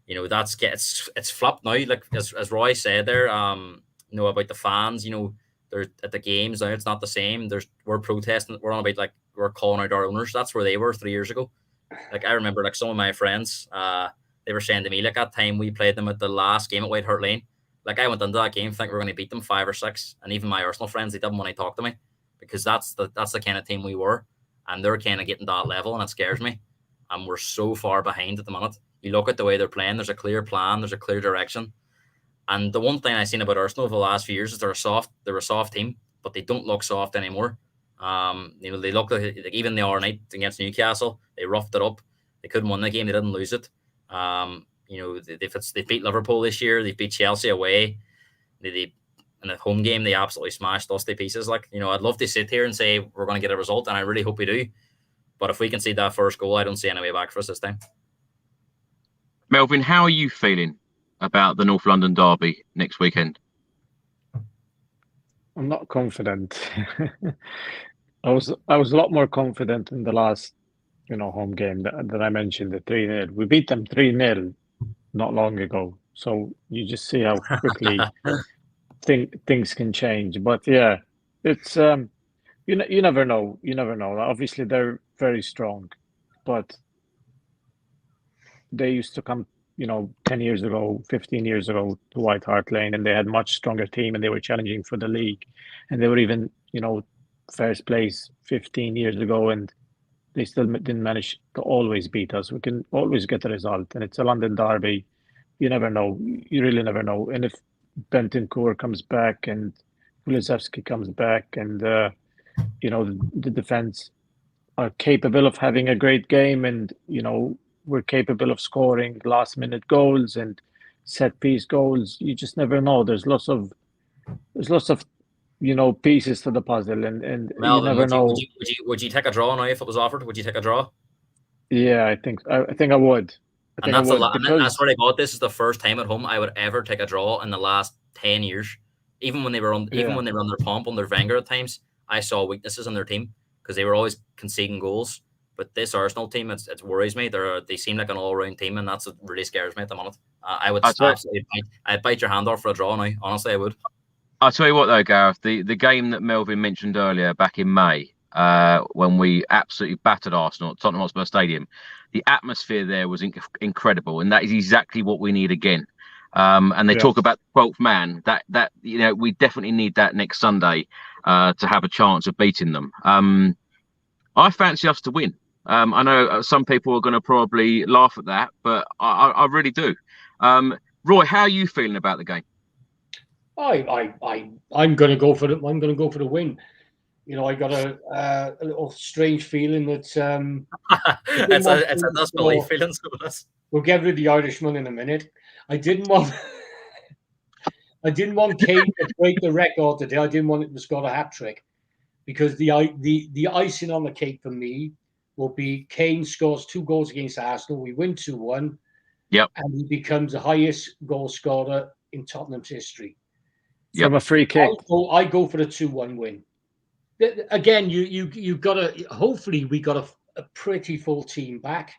you know, it's flopped now. Like as Roy said there, you know, about the fans, you know, they're at the games now, it's not the same. We're protesting, we're on about like we're calling out our owners. That's where they were 3 years ago. Like I remember like some of my friends, they were saying to me, like that time we played them at the last game at White Hart Lane. Like I went into that game thinking we were going to beat them 5 or 6. And even my Arsenal friends, they didn't want to talk to me because that's the kind of team we were. And they're kind of getting to that level and it scares me. And we're so far behind at the minute. You look at the way they're playing, there's a clear plan, there's a clear direction. And the one thing I've seen about Arsenal over the last few years is they're a soft team, but they don't look soft anymore. You know, they look like even the other night against Newcastle, they roughed it up. They couldn't win the game, they didn't lose it. You know, they beat Liverpool this year, they beat Chelsea away. In the home game, they absolutely smashed us to pieces. Like, you know, I'd love to sit here and say we're going to get a result, and I really hope we do. But if we can see that first goal, I don't see any way back for us this time. Melvin, how are you feeling about the North London derby next weekend? I'm not confident. I was a lot more confident in the last, you know, home game that I mentioned, the 3-0. We beat them 3-0 not long ago. So you just see how quickly things can change. But yeah, it's you never know. You never know. Obviously, they're very strong, but they used to come, you know, 10 years ago, 15 years ago to White Hart Lane, and they had much stronger team, and they were challenging for the league, and they were even, you know, first place 15 years ago, and they still didn't manage to always beat us. We can always get a result, and it's a London derby. You never know. You really never know. And if Bentancur comes back and Kulusevski comes back, and you know, the defense are capable of having a great game, and you know, we're capable of scoring last-minute goals and set-piece goals. You just never know. There's lots of you know, pieces to the puzzle, and Melvin, you never know. Would you take a draw now if it was offered? Would you take a draw? Yeah, I think I would. And that's a lot. And I swear to God, this is the first time at home I would ever take a draw in the last 10 years. Even when they were on their pomp under Wenger at times, I saw weaknesses in their team because they were always conceding goals. But this Arsenal team, it worries me. They seem like an all-round team, and that's what really scares me at the moment. I would absolutely I'd bite your hand off for a draw now. Honestly, I would. I'll tell you what, though, Gareth, the game that Melvin mentioned earlier back in May, when we absolutely battered Arsenal at Tottenham Hotspur Stadium, the atmosphere there was incredible, and that is exactly what we need again. And they talk about the 12th man. That you know, we definitely need that next Sunday to have a chance of beating them. I fancy us to win. I know some people are going to probably laugh at that, but I really do. Roy, how are you feeling about the game? I'm going to go for I'm going to go for the win. You know, I got a little strange feeling that it's a disbelief feeling to us. We'll get rid of the Irishman in a minute. I didn't want Kane to break the record today. I didn't want him to score a hat trick because the icing on the cake for me will be Kane scores 2 goals against Arsenal. We win 2-1. Yep. And he becomes the highest goal scorer in Tottenham's history. From a free kick. I go for the 2-1 win. Again, you got to. Hopefully, we got a pretty full team back.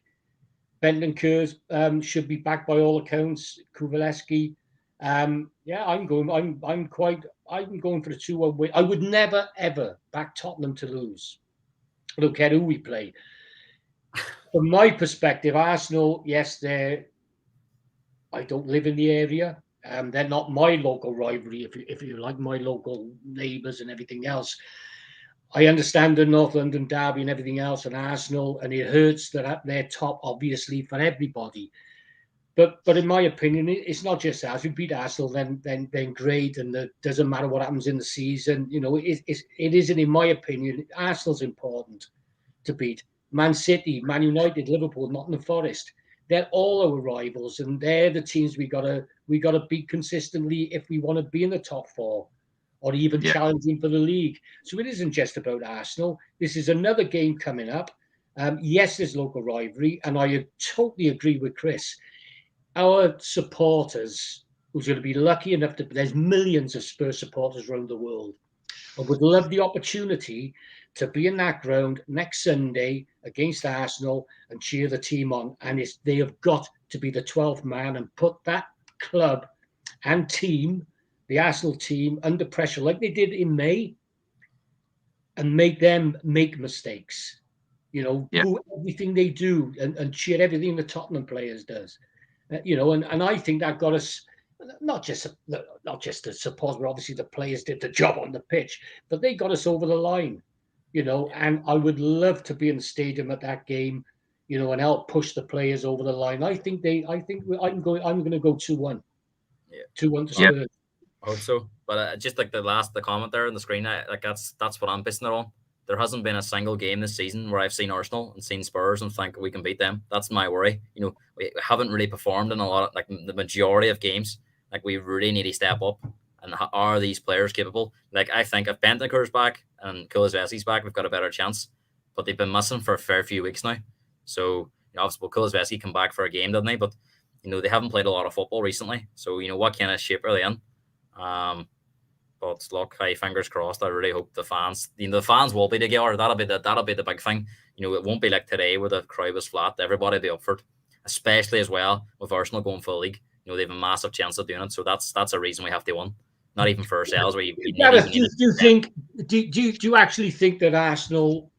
Bentancur should be back by all accounts. Kulusevski. Yeah, I'm going for the 2-1 win. I would never ever back Tottenham to lose. I don't care who we play. From my perspective, Arsenal, yes, I don't live in the area. They're not my local rivalry, if you like, my local neighbours and everything else. I understand the North London derby and everything else, and Arsenal, and it hurts that they're top, obviously, for everybody. But in my opinion, it's not just us. We beat Arsenal, then great, and it doesn't matter what happens in the season. You know, it isn't, in my opinion, Arsenal's important to beat. Man City, Man United, Liverpool, Nottingham Forest. They're all our rivals, and they're the teams we gotta beat consistently if we want to be in the top 4 or even challenging for the league. So it isn't just about Arsenal. This is another game coming up. Yes, there's local rivalry, and I totally agree with Chris. Our supporters, who's going to be lucky enough there's millions of Spurs supporters around the world. I would love the opportunity to be in that ground next Sunday against Arsenal and cheer the team on. And they have got to be the 12th man and put that club and team, the Arsenal team, under pressure like they did in May, and make them make mistakes. Do everything they do and cheer everything the Tottenham players does. And I think that got us not just the support, but obviously the players did the job on the pitch, but they got us over the line. And I would love to be in the stadium at that game, and help push the players over the line. I'm going to go 2-1. Yeah. 2-1 to Spurs. I hope so. But just like the comment there on the screen, that's what I'm basing it on. There hasn't been a single game this season where I've seen Arsenal and seen Spurs and think we can beat them. That's my worry. We haven't really performed in a lot of, like, the majority of games. Like, we really need to step up. And are these players capable? Like, I think if Bentancur's back and Kulusevski's back, we've got a better chance. But they've been missing for a fair few weeks now. So, obviously, Kulusevski come back for a game, didn't they? But, they haven't played a lot of football recently. So, what kind of shape are they in? But look, fingers crossed. I really hope the fans, the fans will be together. That'll be the big thing. It won't be like today where the crowd was flat. Everybody will be up for it, especially as well with Arsenal going for the league. They have a massive chance of doing it. So that's a reason we have to win. Not even for ourselves. Do you actually think that Arsenal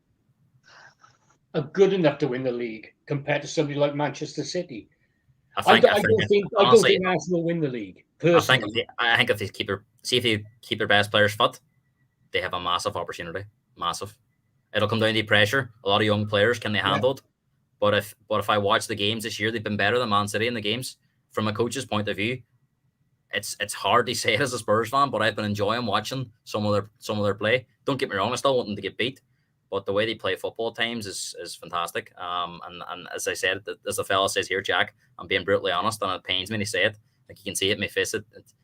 are good enough to win the league compared to somebody like Manchester City? I don't think Arsenal win the league. Personally. I think if they keep their best players fit, they have a massive opportunity. Massive. It'll come down to pressure. A lot of young players, can they handle it? But if I watch the games this year, they've been better than Man City in the games. From a coach's point of view, it's hard to say it as a Spurs fan, but I've been enjoying watching some of their play. Don't get me wrong, I still want them to get beat, but the way they play football at times is fantastic. And as I said, as the fella says here, Jack, I'm being brutally honest, and it pains me to say it. Like, you can see it in my face.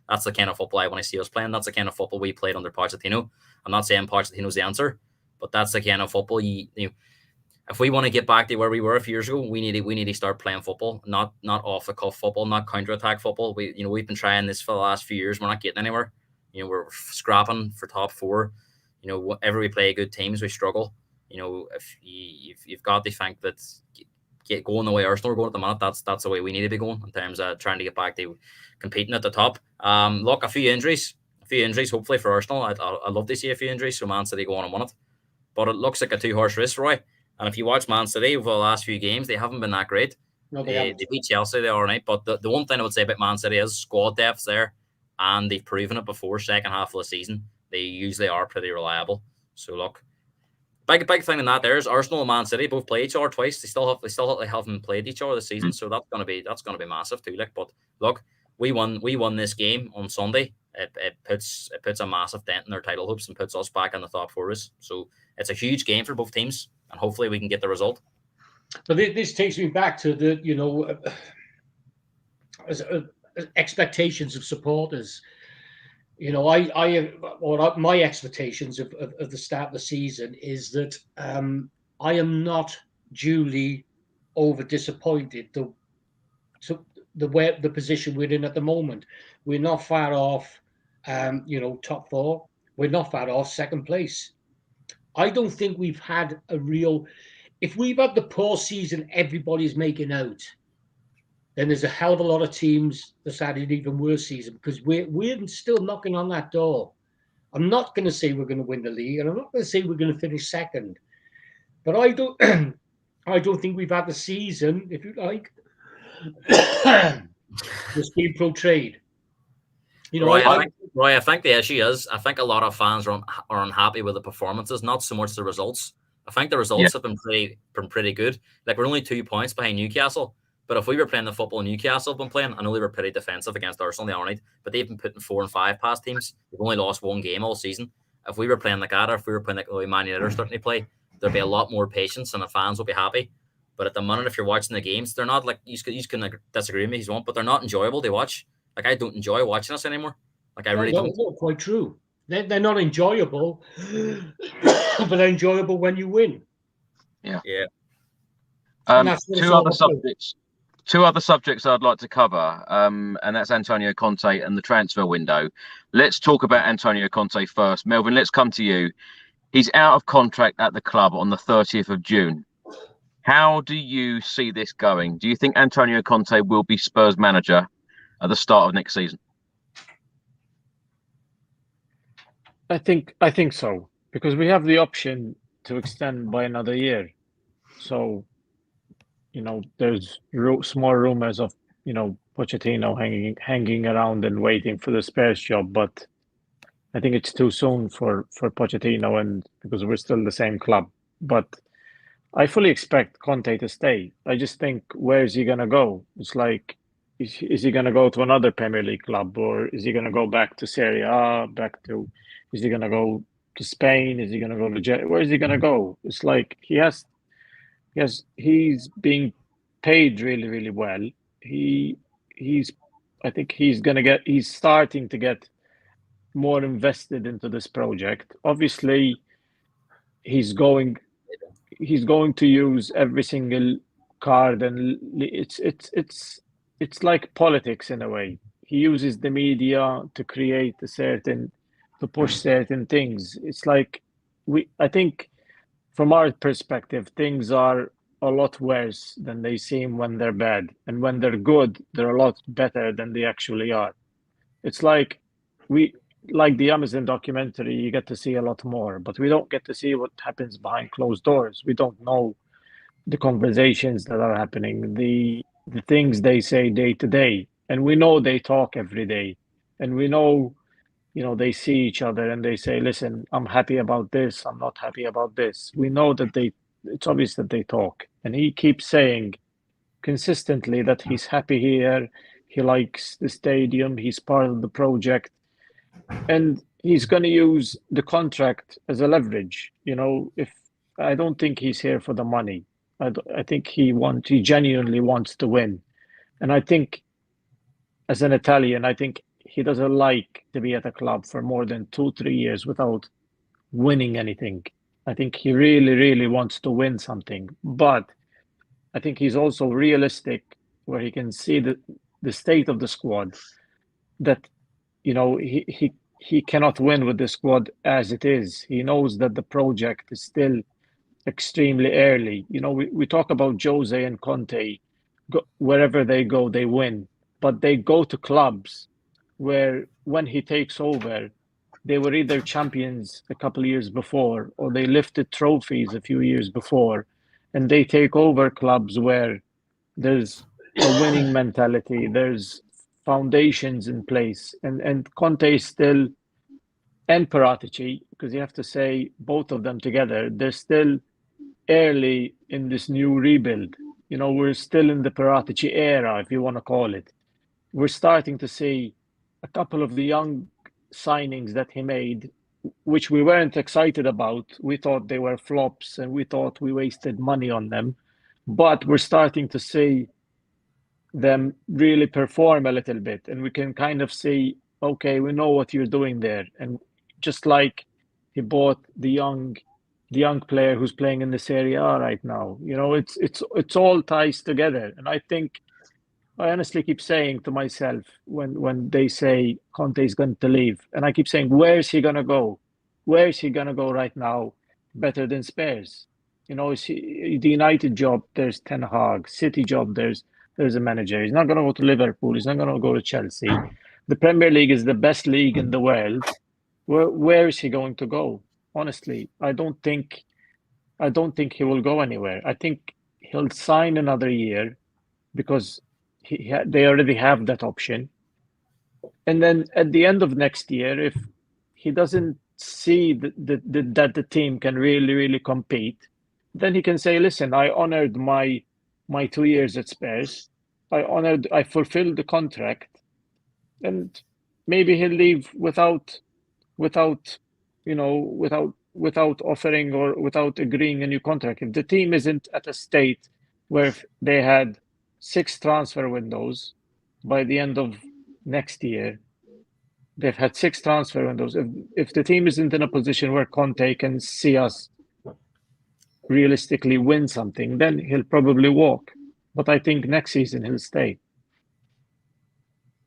That's the kind of football I want to see us playing. That's the kind of football we played under Pochettino. I'm not saying Pochettino's the answer, but that's the kind of football if we want to get back to where we were a few years ago, we need to start playing football, not off the cuff football, not counter-attack football. We've been trying this for the last few years. We're not getting anywhere. We're scrapping for top four. Whenever we play good teams, we struggle. If you've got to think that going the way Arsenal are going at the minute, that's the way we need to be going in terms of trying to get back to competing at the top. Look, a few injuries, hopefully for Arsenal. I'd love to see a few injuries so Man City go on and win it. But it looks like a two-horse race, Roy. And if you watch Man City over the last few games, they haven't been that great. No, they beat Chelsea the other night. But the one thing I would say about Man City is squad depth's there, and they've proven it before. Second half of the season, they usually are pretty reliable. So look, big thing in that there is Arsenal and Man City both play each other twice. They still haven't played each other this season, so that's gonna be massive too. Like, but look, we won this game on Sunday. It puts a massive dent in their title hopes and puts us back in the top four. So it's a huge game for both teams, and hopefully we can get the result. But this takes me back to the expectations of supporters. My expectations of the start of the season is that I am not duly over disappointed the position we're in at the moment. We're not far off, top four. We're not far off second place. I don't think we've had a real. If we've had the poor season everybody's making out, then there's a hell of a lot of teams that's had an even worse season, because we're still knocking on that door. I'm not going to say we're going to win the league, and I'm not going to say we're going to finish second, but I don't think we've had the season, if you like, that's been portrayed. Roy, I think the issue is, I think a lot of fans are unhappy with the performances, not so much the results. I think the results have been pretty good. Like, we're only 2 points behind Newcastle. But if we were playing the football Newcastle have been playing, I know they were pretty defensive against Arsenal the other night, but they've been putting 4 and 5 past teams. They've only lost one game all season. If we were playing like that, or if we were playing like the way Man United are starting to play, there'd be a lot more patience and the fans will be happy. But at the moment, if you're watching the games, they're not like, you can disagree with me if you want, but they're not enjoyable to watch. Like, I don't enjoy watching us anymore. Like, I really don't. That's not quite true. They're not enjoyable, but they're enjoyable when you win. Yeah. Two other subjects. Two other subjects I'd like to cover, and that's Antonio Conte and the transfer window. Let's talk about Antonio Conte first. Melvin, let's come to you. He's out of contract at the club on the 30th of June. How do you see this going? Do you think Antonio Conte will be Spurs manager at the start of next season? I think so, because we have the option to extend by another year. So, there's small rumors of, Pochettino hanging around and waiting for the Spurs job, but I think it's too soon for Pochettino, and because we're still the same club. But I fully expect Conte to stay. I just think, where is he going to go? It's like, is he going to go to another Premier League club, or is he going to go back to Serie A, is he going to go to Spain? Is he going to go to where is he going to go? It's like he's being paid really, really well. I think he's starting to get more invested into this project. Obviously, he's going to use every single card, and it's like politics in a way. He uses the media to create to push certain things. It's like I think from our perspective, things are a lot worse than they seem when they're bad, and when they're good, they're a lot better than they actually are. It's like the Amazon documentary, you get to see a lot more, but we don't get to see what happens behind closed doors. We don't know the conversations that are happening, the things they say day to day, and we know they talk every day, and we know, they see each other and they say, listen, I'm happy about this, I'm not happy about this. We know that it's obvious that they talk, and he keeps saying consistently that he's happy here, he likes the stadium, he's part of the project, and he's going to use the contract as a leverage. If I don't think he's here for the money. I think he genuinely wants to win, and I think, as an Italian, I think he doesn't like to be at a club for more than 2-3 years without winning anything. I think he really, really wants to win something, but I think he's also realistic, where he can see the state of the squad, that he cannot win with the squad as it is. He knows that the project is still extremely early. We talk about Jose and Conte, wherever they go, they win, but they go to clubs where, when he takes over, they were either champions a couple of years before, or they lifted trophies a few years before, and they take over clubs where there's a winning mentality, there's foundations in place, and Conte is still, and Paratici, because you have to say both of them together, they're still early in this new rebuild. We're still in the Paratici era, if you want to call it. We're starting to see a couple of the young signings that he made, which we weren't excited about. We thought they were flops, and we thought we wasted money on them, but we're starting to see them really perform a little bit, and we can kind of see, okay, we know what you're doing there. And just like he bought the young player who's playing in the Serie A right now, it's all ties together. And I think, I honestly keep saying to myself, when they say Conte is going to leave, and I keep saying, where is he going to go? Where is he going to go right now better than Spurs? The United job, there's Ten Hag. City job, there's a manager. He's not going to go to Liverpool. He's not going to go to Chelsea. The Premier League is the best league in the world. Where is he going to go? Honestly, I don't think he will go anywhere. I think he'll sign another year, because they already have that option. And then at the end of next year, if he doesn't see that the team can really, really compete, then he can say, listen, I honored my 2 years at Spurs. I fulfilled the contract, and maybe he'll leave without offering or without agreeing a new contract. If the team isn't at a state where they had 6 transfer windows by the end of next year, they've had 6 transfer windows. If the team isn't in a position where Conte can see us realistically win something, then he'll probably walk. But I think next season he'll stay.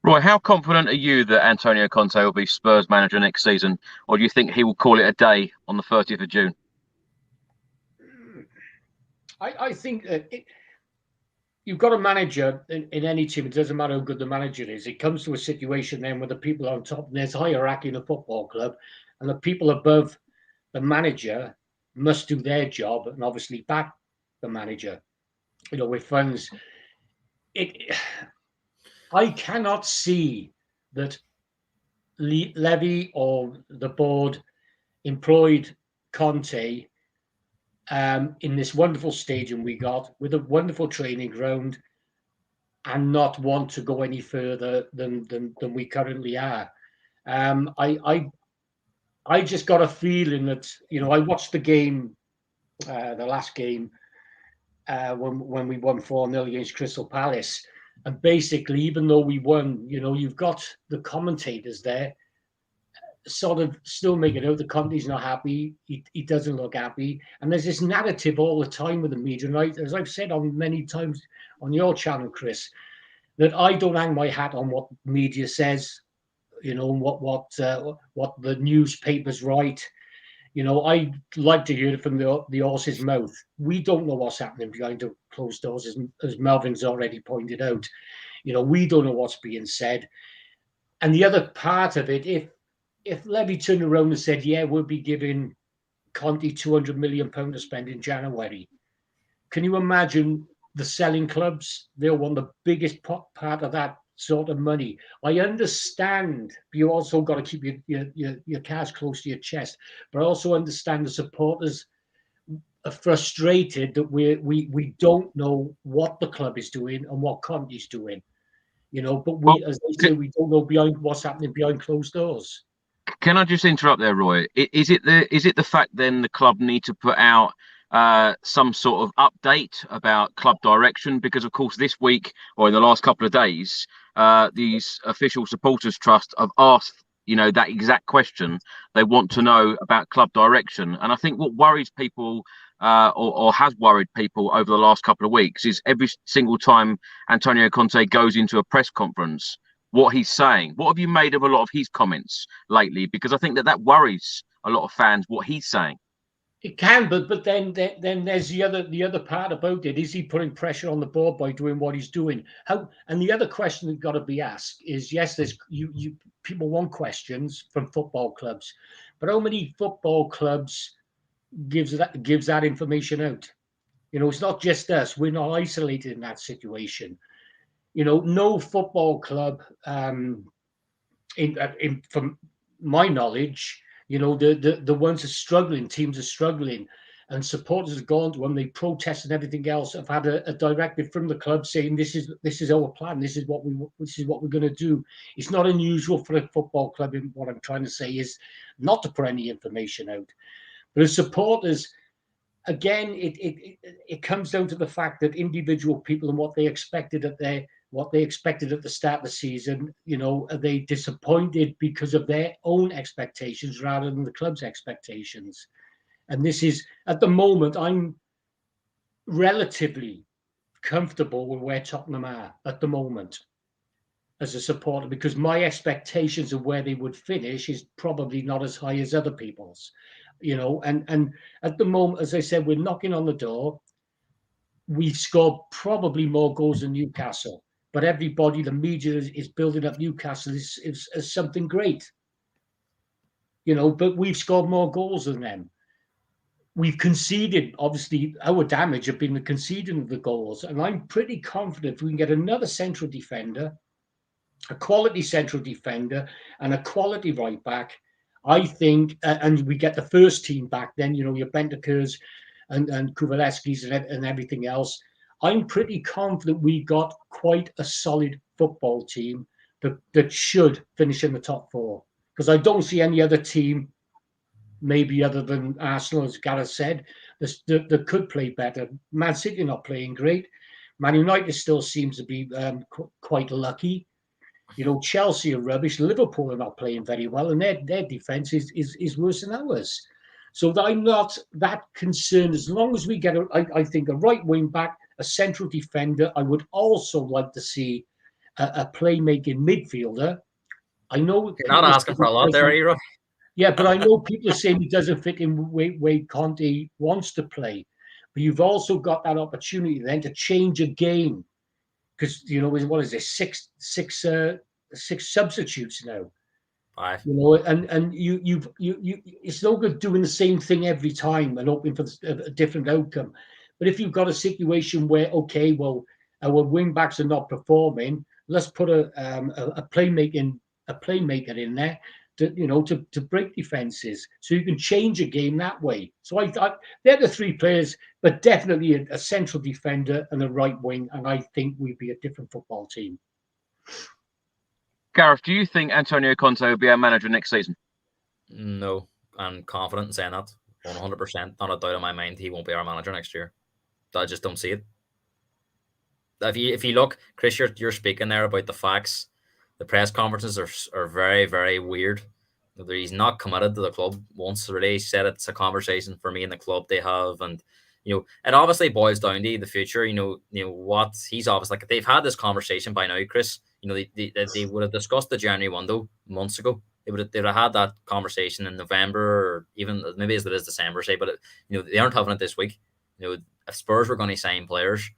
Roy, how confident are you that Antonio Conte will be Spurs manager next season, or do you think he will call it a day on the 30th of June? I think that you've got a manager in any team. It doesn't matter how good the manager is. It comes to a situation then where the people on top, and there's hierarchy in a football club, and the people above the manager must do their job and obviously back the manager. With funds. I cannot see that Levy or the board employed Conte in this wonderful stadium we got with a wonderful training ground and not want to go any further than we currently are. I just got a feeling that, I watched the game, the last game, when we won 4-0 against Crystal Palace. And basically, even though we won, you've got the commentators there sort of still making out the Conte's not happy. He doesn't look happy. And there's this narrative all the time with the media. And as I've said on many times on your channel, Chris, that I don't hang my hat on what media says, what the newspapers write. I like to hear it from the horse's mouth. We don't know what's happening behind the closed doors, as Melvin's already pointed out. We don't know what's being said. And the other part of it, if Levy turned around and said, yeah, we'll be giving Conte £200 million to spend in January, can you imagine the selling clubs? They'll want the biggest part of that sort of money. I understand, but you also got to keep your cards close to your chest. But I also understand the supporters are frustrated that we don't know what the club is doing and what Conte's doing. But as they say, we don't know what's happening behind closed doors. Can I just interrupt there, Roy? Is it the fact then the club need to put out some sort of update about club direction? Because of course this week or in the last couple of days, these official supporters trust have asked that exact question. They want to know about club direction. And I think what worries people or has worried people over the last couple of weeks is every single time Antonio Conte goes into a press conference, what he's saying. What have you made of a lot of his comments lately? Because I think that worries a lot of fans, what he's saying. It can, but then there's the other part about it. Is he putting pressure on the board by doing what he's doing? And the other question that's got to be asked is, yes, there's you people want questions from football clubs, but how many football clubs gives that information out? It's not just us. We're not isolated in that situation. No football club, from my knowledge, the ones that are struggling, teams are struggling, and supporters have gone to them, they protest and everything else, have had a directive from the club saying this is our plan, this is what we're going to do. It's not unusual for a football club, and what I'm trying to say is not to put any information out. But as supporters, again, it comes down to the fact that individual people and what they expected at the start of the season, are they disappointed because of their own expectations rather than the club's expectations? And this is, at the moment, I'm relatively comfortable with where Tottenham are at the moment as a supporter, because my expectations of where they would finish is probably not as high as other people's. And at the moment, as I said, we're knocking on the door. We've scored probably more goals than Newcastle, but everybody, the media is building up Newcastle as something great. But we've scored more goals than them. We've conceded, obviously, our damage have been the conceding of the goals. And I'm pretty confident we can get another central defender, a quality central defender, and a quality right back. I think, and we get the first team back, then, your Bentakers and Kuvaleskis and everything else. I'm pretty confident we got quite a solid football team that should finish in the top four. Because I don't see any other team, maybe other than Arsenal, as Gareth said, that could play better. Man City are not playing great. Man United still seems to be quite lucky. Chelsea are rubbish. Liverpool are not playing very well, and their defence is worse than ours. So I'm not that concerned as long as we get, I think, a right wing back a central defender. I would also like to see a playmaking midfielder. I know you're not asking for a lot there, Eero. Yeah, but I know people are saying he doesn't fit in the way Conte wants to play. But you've also got that opportunity then to change a game, because what is this, six substitutes now? 5. And you it's no good doing the same thing every time and hoping for a different outcome. But if you've got a situation where, okay, well, our wing backs are not performing, let's put a playmaker in there to break defenses, so you can change a game that way. So I thought they're the 3 players, but definitely a central defender and a right wing, and I think we'd be a different football team. Gareth, do you think Antonio Conte will be our manager next season? No, I'm confident in saying that. 100%. Not a doubt in my mind he won't be our manager next year. I just don't see it. If you look, Chris, you're speaking there about the facts. The press conferences are very, very weird. He's not committed to the club once already. He said it's a conversation for me and the club they have, and it obviously boils down to the future. What he's obviously like. They've had this conversation by now, Chris. They would have discussed the January window months ago. They'd have had that conversation in November, or even maybe as it is December, say. But they aren't having it this week. If Spurs were going to sign players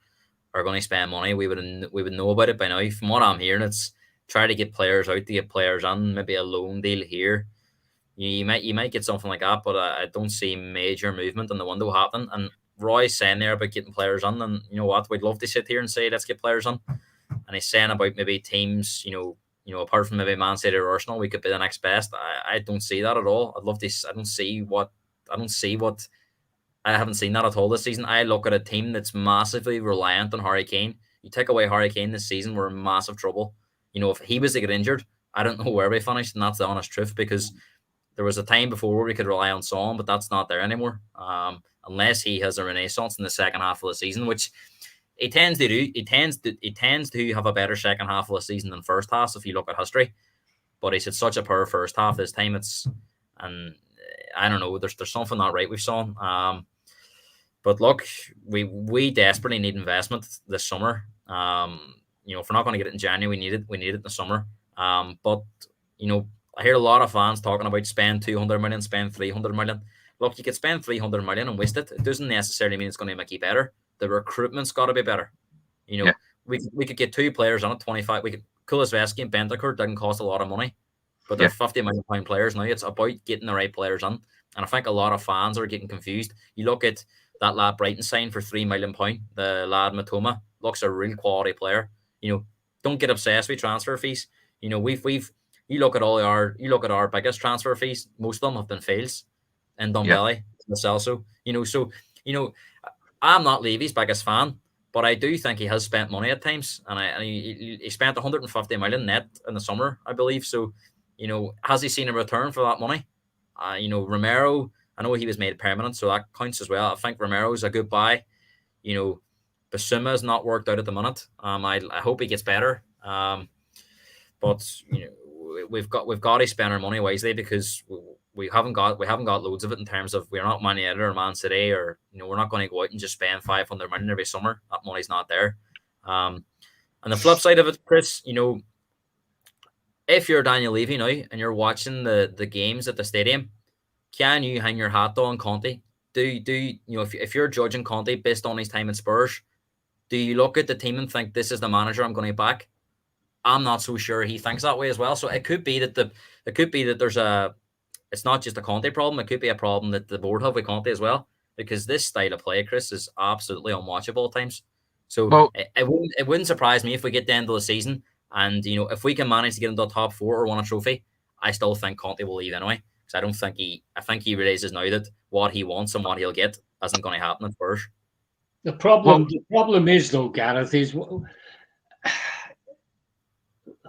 or going to spend money, we would know about it by now. From what I'm hearing, it's try to get players out, to get players on, maybe a loan deal here. You might get something like that, but I don't see major movement in the window happening. And Roy's saying there about getting players on, and you know what, we'd love to sit here and say let's get players on. And he's saying about maybe teams, apart from maybe Man City or Arsenal, we could be the next best. I don't see that at all. I haven't seen that at all this season. I look at a team that's massively reliant on Harry Kane. You take away Harry Kane this season, we're in massive trouble. If he was to get injured, I don't know where we finished, and that's the honest truth, because there was a time before where we could rely on Son, but that's not there anymore. Unless he has a renaissance in the second half of the season, which he tends to do. He tends to have a better second half of the season than first half, if you look at history. But he's had such a poor first half this time. And I don't know. There's something not right with Son. But look, we desperately need investment this summer. If we're not going to get it in January, we need it in the summer. But I hear a lot of fans talking about spend 200 million, spend 300 million. Look, you could spend 300 million and waste it. It doesn't necessarily mean it's going to make you better. The recruitment's got to be better. We could get 2 players on it, 25. We could Kulusevski and Bentancur didn't cost a lot of money, but they're 50 million pound players now. It's about getting the right players on, and I think a lot of fans are getting confused. You look at that lad Brighton signed for £3 million. The lad Matoma looks a real quality player. Don't get obsessed with transfer fees. You look at our biggest transfer fees. Most of them have been fails, and Dombele, Celso. I'm not Levy's biggest fan, but I do think he has spent money at times, and he spent 150 million net in the summer, I believe. So, has he seen a return for that money? Romero, I know he was made permanent, so that counts as well. I think Romero's a good buy. Basuma's not worked out at the minute. I hope he gets better. But we've got to spend our money wisely, because we haven't got loads of it in terms of we're not Man United or Man City, or we're not going to go out and just spend 500 million every summer. That money's not there. And the flip side of it, Chris, if you're Daniel Levy now and you're watching the games at the stadium, can you hang your hat on Conte? If you're judging Conte based on his time at Spurs, do you look at the team and think this is the manager I'm going to back? I'm not so sure he thinks that way as well. So it could be that it's not just a Conte problem. It could be a problem that the board have with Conte as well, because this style of play, Chris, is absolutely unwatchable at times. So it wouldn't surprise me if we get to the end of the season and if we can manage to get into the top 4 or win a trophy, I still think Conte will leave anyway. Because I think he realizes now that what he wants and what he'll get isn't going to happen at first. The problem is, though, Gareth, is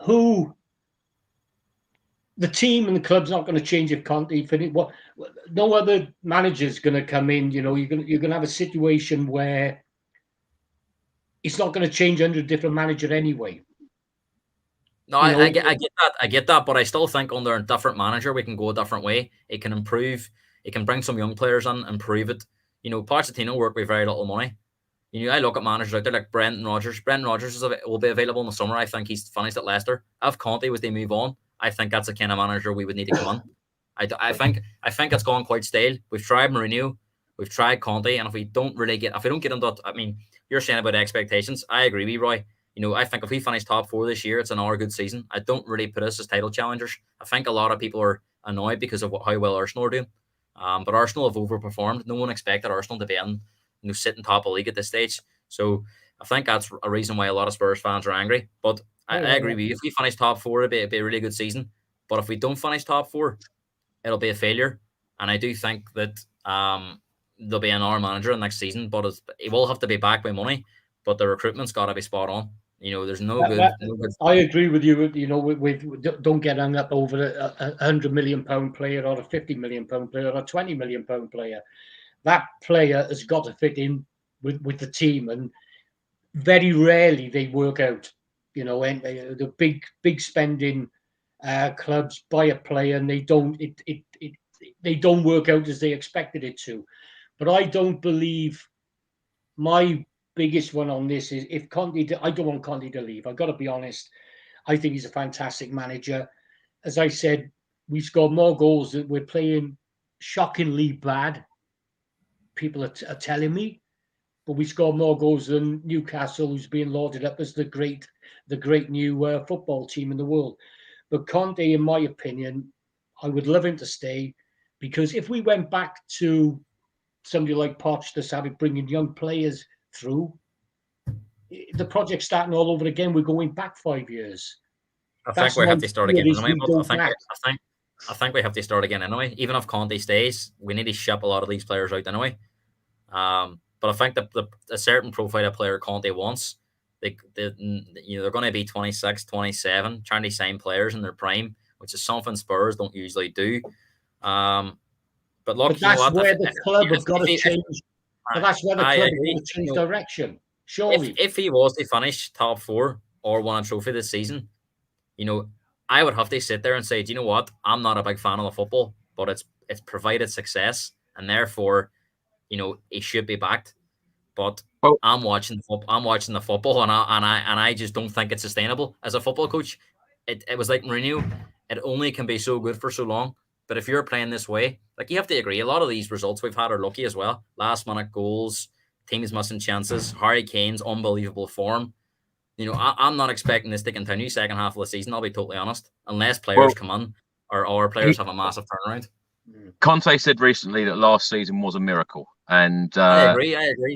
who the team and the club's not going to change if Conte finish. No other manager's going to come in. You're going to have a situation where it's not going to change under a different manager anyway. No, I get that, but I still think under a different manager we can go a different way. It can improve. It can bring some young players in, improve it. Pochettino worked with very little money. I look at managers out there like Brendan Rodgers. Brendan Rodgers will be available in the summer. I think he's finished at Leicester. If Conte was to move on, I think that's the kind of manager we would need to come on. I think it's gone quite stale. We've tried Mourinho, we've tried Conte, and if we don't get into it, I mean, you're saying about expectations. I agree with you, Roy. I think if we finish top 4 this year, it's another good season. I don't really put us as title challengers. I think a lot of people are annoyed because of how well Arsenal are doing. But Arsenal have overperformed. No one expected Arsenal to be in, sitting top of the league at this stage. So I think that's a reason why a lot of Spurs fans are angry. But I agree with you. If we finish top 4, it'd be a really good season. But if we don't finish top 4, it'll be a failure. And I do think that there'll be another manager next season, but it will have to be backed by money. But the recruitment's got to be spot on. There's no good. I agree with you. Don't get hung up over a £100 million player or a £50 million player or a £20 million player. That player has got to fit in with the team, and very rarely they work out. And the big spending clubs buy a player and they don't work out as they expected it to. But I don't believe my biggest one on this is if Conte. I don't want Conte to leave. I've got to be honest. I think he's a fantastic manager. As I said, we scored more goals than we're playing shockingly bad. People are telling me, but we scored more goals than Newcastle, who's being lauded up as the great new football team in the world. But Conte, in my opinion, I would love him to stay, because if we went back to somebody like Poch that started bringing young players through, the project's starting all over again. We're going back 5 years. I think we have to start again anyway. I think we have to start again anyway. Even if Conte stays, we need to ship a lot of these players out anyway. But I think a certain profile of player Conte wants, they're going to be 26, 27, trying to sign players in their prime, which is something Spurs don't usually do. But look, that's where the club have got to change. But that's where the club have got to change direction. Surely, if he was to finish top 4 or win a trophy this season, I would have to sit there and say, do you know what? I'm not a big fan of the football, but it's provided success, and therefore, he should be backed. But I'm watching the football, and I just don't think it's sustainable as a football coach. It was like Mourinho. It only can be so good for so long. But if you're playing this way, like, you have to agree, a lot of these results we've had are lucky as well. Last minute goals, teams missing chances, Harry Kane's unbelievable form. I'm not expecting this to continue second half of the season, I'll be totally honest, unless players come in or our players have a massive turnaround. Conte said recently that last season was a miracle. And I agree.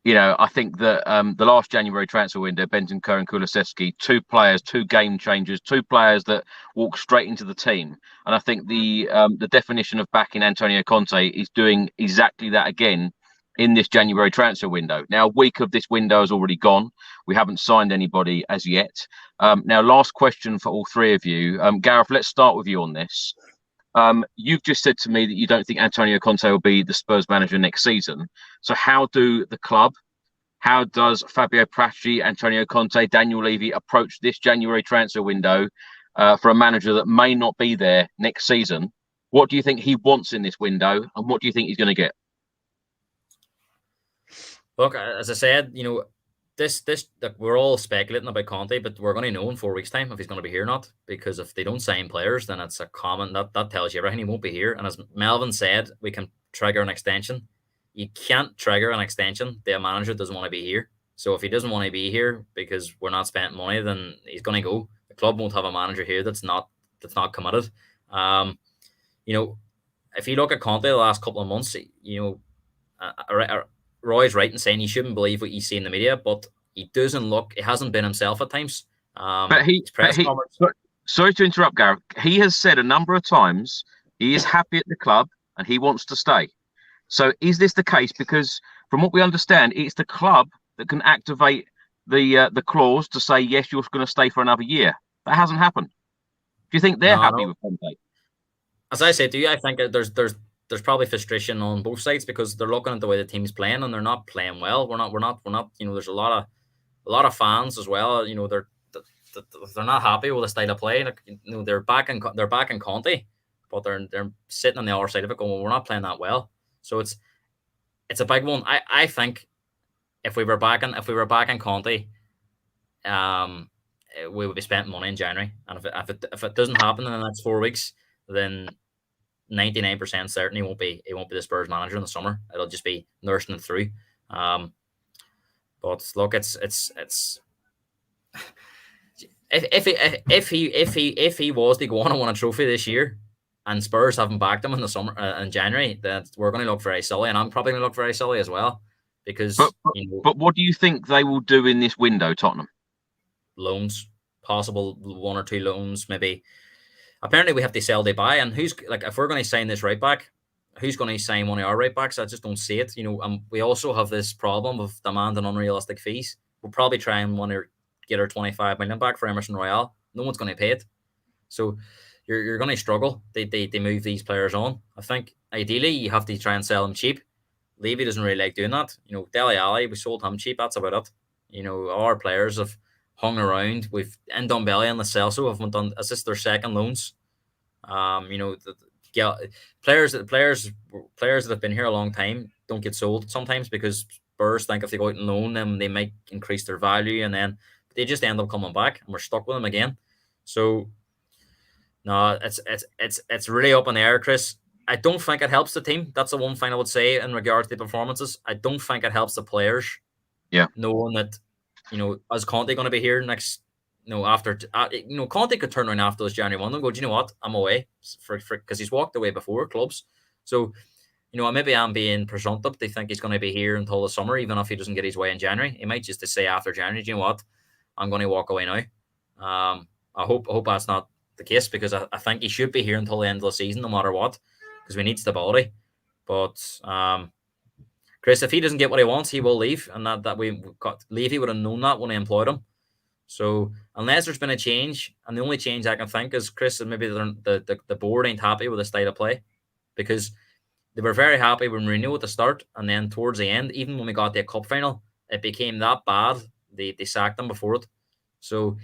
I think that the last January transfer window, Bentancur and Kulusevski, 2 players, 2 game changers, 2 players that walk straight into the team. And I think the definition of backing Antonio Conte is doing exactly that again in this January transfer window. Now, a week of this window has already gone. We haven't signed anybody as yet. Now, last question for all 3 of you. Gareth, let's start with you on this. You've just said to me that you don't think Antonio Conte will be the Spurs manager next season. So how do the club, how does Fabio Pracci, Antonio Conte, Daniel Levy approach this January transfer window for a manager that may not be there next season? What do you think he wants in this window, and what do you think he's going to get? Look, as I said, we're all speculating about Conte, but we're going to know in 4 weeks' time if he's going to be here or not. Because if they don't sign players, then it's a comment that tells you everything. He won't be here. And as Melvin said, we can trigger an extension. You can't trigger an extension. The manager doesn't want to be here. So if he doesn't want to be here because we're not spending money, then he's going to go. The club won't have a manager here that's not committed. If you look at Conte the last couple of months, Roy's right in saying he shouldn't believe what you see in the media, but he hasn't been himself at times. Sorry to interrupt, Gareth. He has said a number of times he is happy at the club and he wants to stay. So is this the case? Because from what we understand, it's the club that can activate the clause to say, yes, you're going to stay for another year. That hasn't happened. Do you think they're happy with Conte? As I said to you, I think there's probably frustration on both sides because they're looking at the way the team's playing and they're not playing well. We're not. There's a lot of fans as well. They're not happy with the style of play. Like, they're backing Conte, but they're sitting on the other side of it going, well, we're not playing that well. So it's a big one. I think if we were back in Conte, we would be spending money in January, and if it doesn't happen in the next 4 weeks, then 99% certain he won't be the Spurs manager in the summer. It'll just be nursing it through. But look, it's if he was to go on and win a trophy this year, and Spurs haven't backed him in the summer in January, then we're going to look very silly, and I'm probably going to look very silly as well, because but what do you think they will do in this window, Tottenham? Loans, possible 1 or 2 loans, maybe. Apparently, we have to sell, they buy, and who's like, if we're going to sign this right back, who's going to sign one of our right backs? I just don't see it. We also have this problem of demanding unrealistic fees. We'll probably try and want to get our 25 million back for Emerson Royale. No one's going to pay it, so you're going to struggle. They move these players on. I think ideally you have to try and sell them cheap. Levy doesn't really like doing that. Dele Alli, we sold him cheap. That's about it. Our players have hung around. We've Ndombele and Lo Celso have done. Is this their second loans? Players that have been here a long time don't get sold sometimes, because Spurs think if they go out and loan them, they might increase their value, and then they just end up coming back, and we're stuck with them again. So no, it's really up in the air, Chris. I don't think it helps the team. That's the one thing I would say in regard to the performances. I don't think it helps the players. Yeah, knowing that is Conte going to be here next? After Conte could turn around after this January 1 and go, do you know what? I'm away because he's walked away before clubs. So, maybe I'm being presumptive. They think he's going to be here until the summer, even if he doesn't get his way in January. He might just say after January, do you know what? I'm going to walk away now. I hope that's not the case, because I think he should be here until the end of the season, no matter what, because we need stability. But Chris, if he doesn't get what he wants, he will leave, and that we got Levy would have known that when he employed him. So unless there's been a change, and the only change I can think is, Chris, is maybe the board ain't happy with the style of play, because they were very happy with Mourinho at the start, and then towards the end, even when we got to a cup final, it became that bad. They sacked them before it. So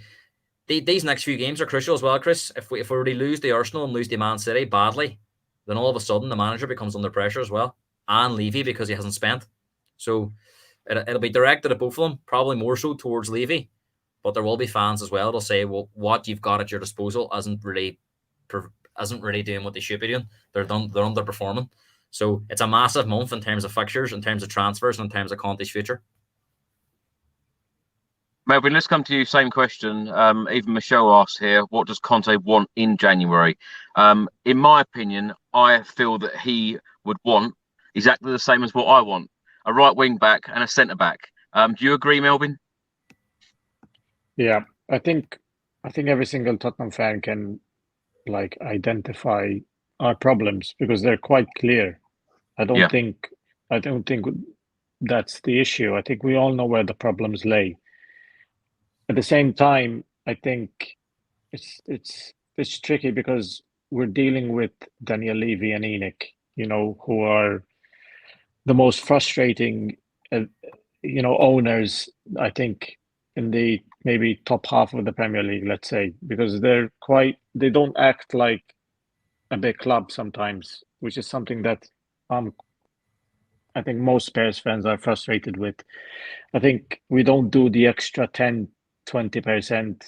these next few games are crucial as well, Chris. If we already lose the Arsenal and lose the Man City badly, then all of a sudden the manager becomes under pressure as well, and Levy, because he hasn't spent. So it'll be directed at both of them, probably more so towards Levy. But there will be fans as well. It'll say, well, what you've got at your disposal isn't really doing what they should be doing. They're underperforming. So it's a massive month in terms of fixtures, in terms of transfers, and in terms of Conte's future. Melvin, let's come to you. Same question. Even Michelle asked here, what does Conte want in January? In my opinion, I feel that he would want exactly the same as what I want: a right wing back and a centre back. Do you agree, Melvin? Yeah, I think every single Tottenham fan can identify our problems, because they're quite clear. I don't think that's the issue. I think we all know where the problems lay. At the same time, I think it's tricky, because we're dealing with Daniel Levy and Enoch, who are the most frustrating, owners, I think, in the maybe top half of the Premier League, let's say, because they don't act like a big club sometimes, which is something that I think most Spurs fans are frustrated with. I think we don't do the extra 10-20%.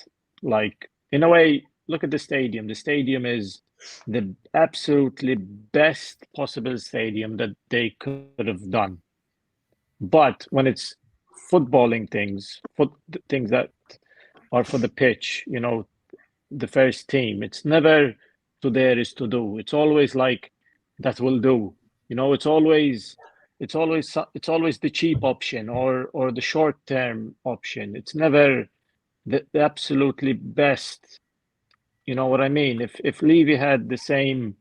In a way, look at the stadium. The stadium is the absolutely best possible stadium that they could have done. But when it's footballing things that are for the pitch, the first team, it's never to there is to do. It's always like that will do. It's always the cheap option or the short term option. It's never the absolutely best. You know what I mean? If Levy had the same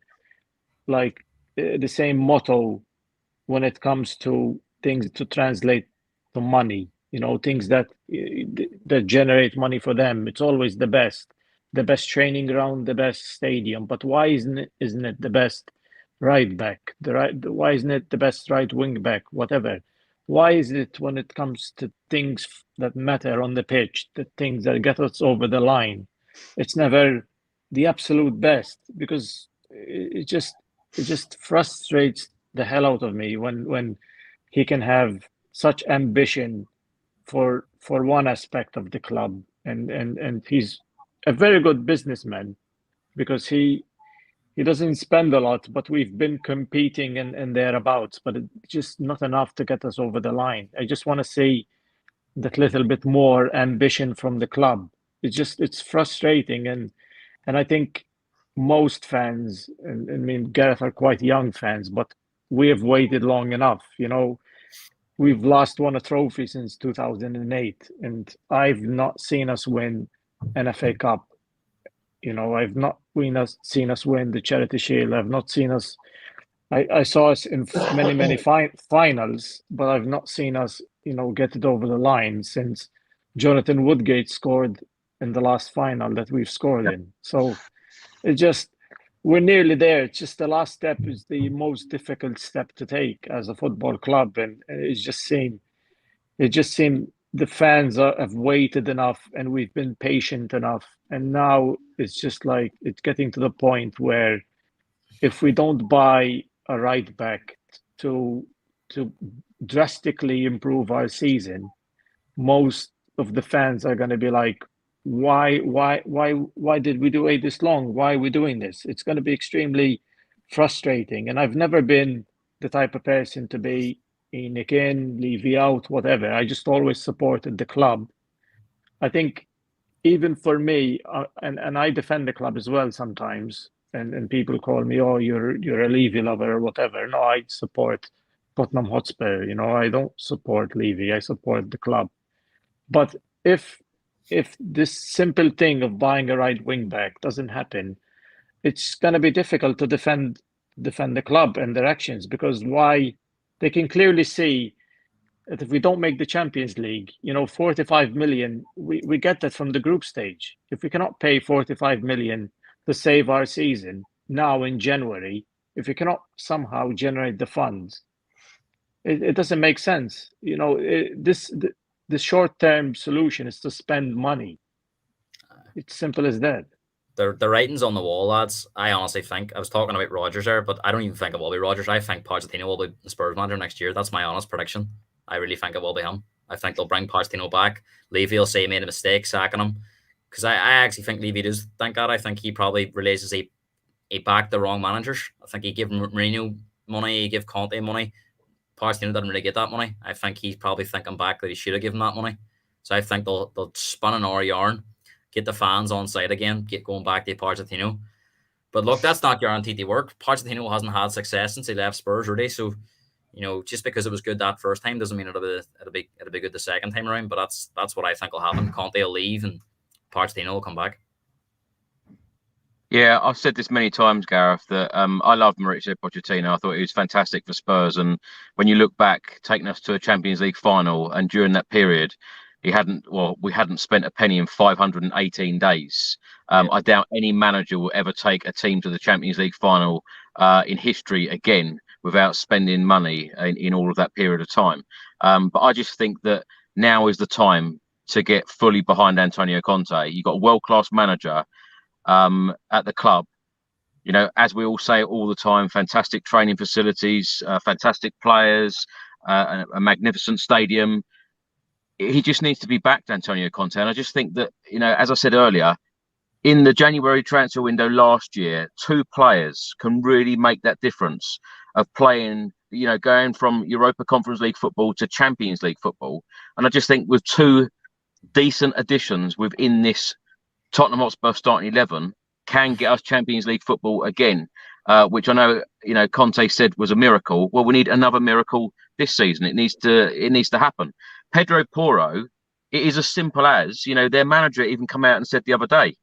motto when it comes to things to translate to money, things that generate money for them, it's always the best training ground, the best stadium. But why isn't it the best right back? Why isn't it the best right wing back? Whatever. Why is it, when it comes to things that matter on the pitch, the things that get us over the line, it's never the absolute best? Because it just frustrates the hell out of me when he can have such ambition for one aspect of the club, and he's a very good businessman because he doesn't spend a lot, but we've been competing and thereabouts, but it's just not enough to get us over the line. I just want to see that little bit more ambition from the club. It's frustrating, and I think most fans, and I mean Gareth, are quite young fans, but we have waited long enough. You know, we've last won a trophy since 2008, and I've not seen us win an FA Cup. You know, I've not seen us win the Charity Shield. I've not seen us. I saw us in many finals, but I've not seen us, you know, get it over the line since Jonathan Woodgate scored in the last final that we've scored in. So it just, we're nearly there. It's just the last step is the most difficult step to take as a football club, and it just seemed the fans have waited enough, and we've been patient enough, and now it's just like it's getting to the point where if we don't buy a right back to drastically improve our season, most of the fans are going to be like, why did we wait this long? Why are we doing this? It's going to be extremely frustrating. And I've never been the type of person to be Nick in, Levy out, whatever. I just always supported the club. I think even for me, and I defend the club as well sometimes, and people call me, oh, you're a Levy lover or whatever. No, I support Tottenham Hotspur. You know, I don't support Levy. I support the club. But if this simple thing of buying a right wing back doesn't happen, it's going to be difficult to defend the club and their actions, because why? They can clearly see that if we don't make the Champions League, you know, 45 million, we get that from the group stage. If we cannot pay 45 million to save our season now in January, if we cannot somehow generate the funds, it doesn't make sense. You know, the short-term solution is to spend money. It's simple as that. The writing's on the wall, lads. I honestly think, I was talking about Rodgers there, but I don't even think it will be Rodgers. I think Pochettino will be the Spurs manager next year. That's my honest prediction. I really think it will be him. I think they'll bring Pochettino back. Levy will say he made a mistake sacking him, because I actually think Levy does think that. I think he probably realizes he backed the wrong managers. I think he gave Mourinho money, he gave Conte money. Pochettino didn't really get that money. I think he's probably thinking back that he should have given that money. So I think they'll spin an hour yarn, get the fans on side again, get going back to Pochettino. But look, that's not guaranteed to work. Pochettino hasn't had success since he left Spurs, really. So, you know, just because it was good that first time doesn't mean it'll be good the second time around. But that's what I think will happen. Conte will leave and Pochettino will come back. Yeah, I've said this many times, Gareth, that I love Mauricio Pochettino. I thought he was fantastic for Spurs. And when you look back, taking us to a Champions League final, and during that period, we hadn't spent a penny in 518 days. I doubt any manager will ever take a team to the Champions League final in history again without spending money in all of that period of time. But I just think that now is the time to get fully behind Antonio Conte. You've got a world-class manager at the club. You know, as we all say all the time, fantastic training facilities, fantastic players, a magnificent stadium. He just needs to be backed, Antonio Conte. And I just think that, you know, as I said earlier, in the January transfer window last year, 2 players can really make that difference of playing, you know, going from Europa Conference League football to Champions League football. And I just think with 2 decent additions within this Tottenham Hotspur starting 11 can get us Champions League football again, which I know, you know, Conte said was a miracle. Well, we need another miracle this season. It needs to happen. Pedro Porro, it is as simple as, you know, their manager even come out and said the other day,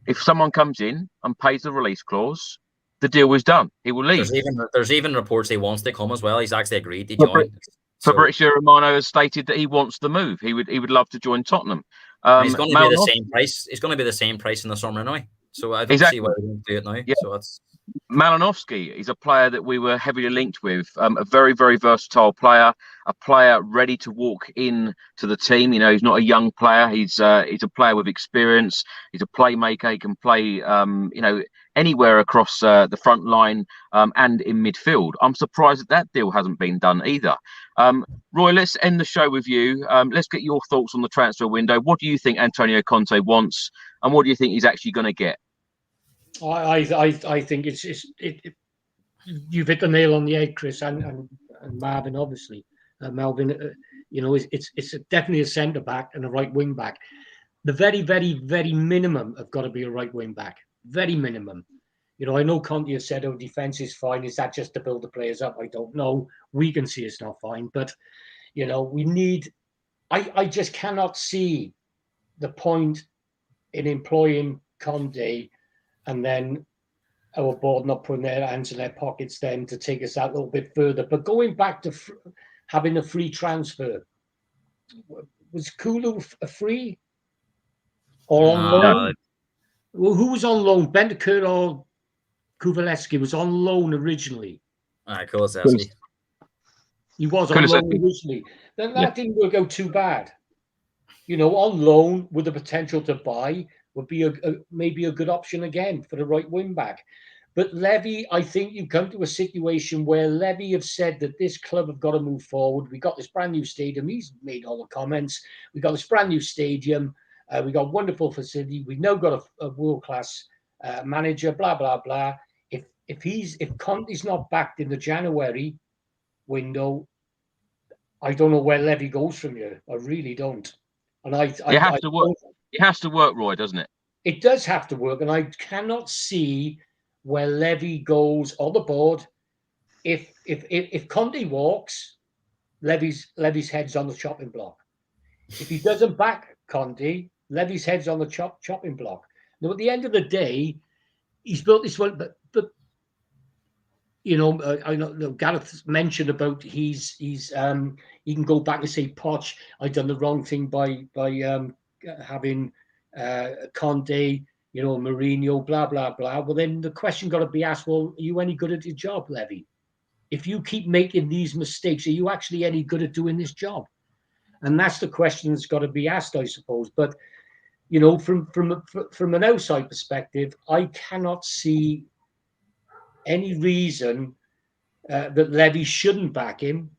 if someone comes in and pays the release clause, the deal is done. He will leave. There's even reports he wants to come as well. He's actually agreed to join. Fabrizio Romano has stated that he wants the move. He would love to join Tottenham. He's going to be the same price. It's going to be the same price in the summer anyway. So I don't see why we don't do it now. Yeah. So that's Malinovsky is a player that we were heavily linked with. A very, very versatile player. A player ready to walk in to the team. You know, he's not a young player. He's a player with experience. He's a playmaker. He can play. You know, anywhere across the front line and in midfield. I'm surprised that deal hasn't been done either. Roy, let's end the show with you. Let's get your thoughts on the transfer window. What do you think Antonio Conte wants, and what do you think he's actually going to get? I think you've hit the nail on the head, Chris, and Marvin, obviously. Melvin, it's definitely a centre back and a right wing back. The very, very, very minimum have got to be a right wing back. Very minimum. I know Conte has said, defence is fine. Is that just to build the players up? I don't know. We can see it's not fine. But, we need... I just cannot see the point in employing Conte and then our board not putting their hands in their pockets then to take us that little bit further. But going back to having a free transfer, was Kulu a free? Or on loan? Well, who was on loan? Bentancur or Kuvalevsky was on loan originally. Kulusevski. He was on loan originally. Then that didn't work out too bad. On loan with the potential to buy would be maybe a good option again for the right wing back. But Levy, I think you come to a situation where Levy have said that this club have got to move forward. We got this brand new stadium. He's made all the comments. We got this brand new stadium. We got wonderful facility. We've now got a world-class manager, blah, blah, blah. If Conte's not backed in the January window, I don't know where Levy goes from here. I really don't. And it has to work, Roy, doesn't it? It does have to work, and I cannot see where Levy goes or the board. If Conte walks, Levy's head's on the chopping block. If he doesn't back Conte, Levy's head's on the chopping block. Now, at the end of the day, he's built this one, but I know Gareth mentioned about he can go back and say, Poch, I've done the wrong thing by having Conte, Mourinho, blah, blah, blah. Well, then the question got to be asked, well, are you any good at your job, Levy? If you keep making these mistakes, are you actually any good at doing this job? And that's the question that's got to be asked, I suppose. But, from an outside perspective, I cannot see any reason that Levy shouldn't back him,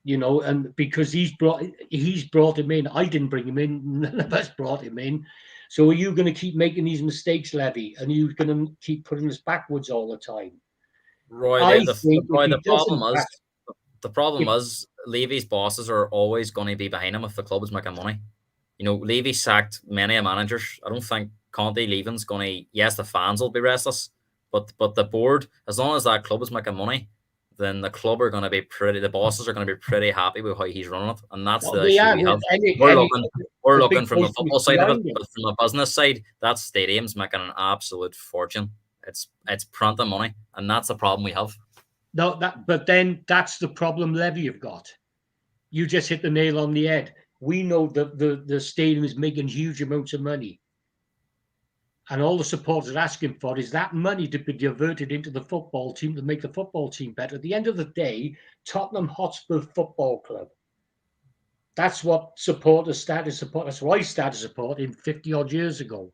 and because he's brought him in. I didn't bring him in. None of us brought him in. So are you going to keep making these mistakes, Levy? And you're going to keep putting us backwards all the time? Roy, the problem is Levy's bosses are always going to be behind him if the club is making money. Levy sacked many managers. I don't think Conte leaving's going to... Yes, the fans will be restless, but the board, as long as that club is making money, then the club are going to be the bosses are going to be pretty happy with how he's running it. And that's the issue we have. We're looking from the football side of it, but from the business side, that stadium's making an absolute fortune. It's printing money, and that's the problem we have. No, but then that's the problem Levy have got. You just hit the nail on the head. We know that the stadium is making huge amounts of money. And all the supporters are asking for is that money to be diverted into the football team to make the football team better. At the end of the day, Tottenham Hotspur Football Club. That's what supporters started support. That's what I started supporting 50 odd years ago.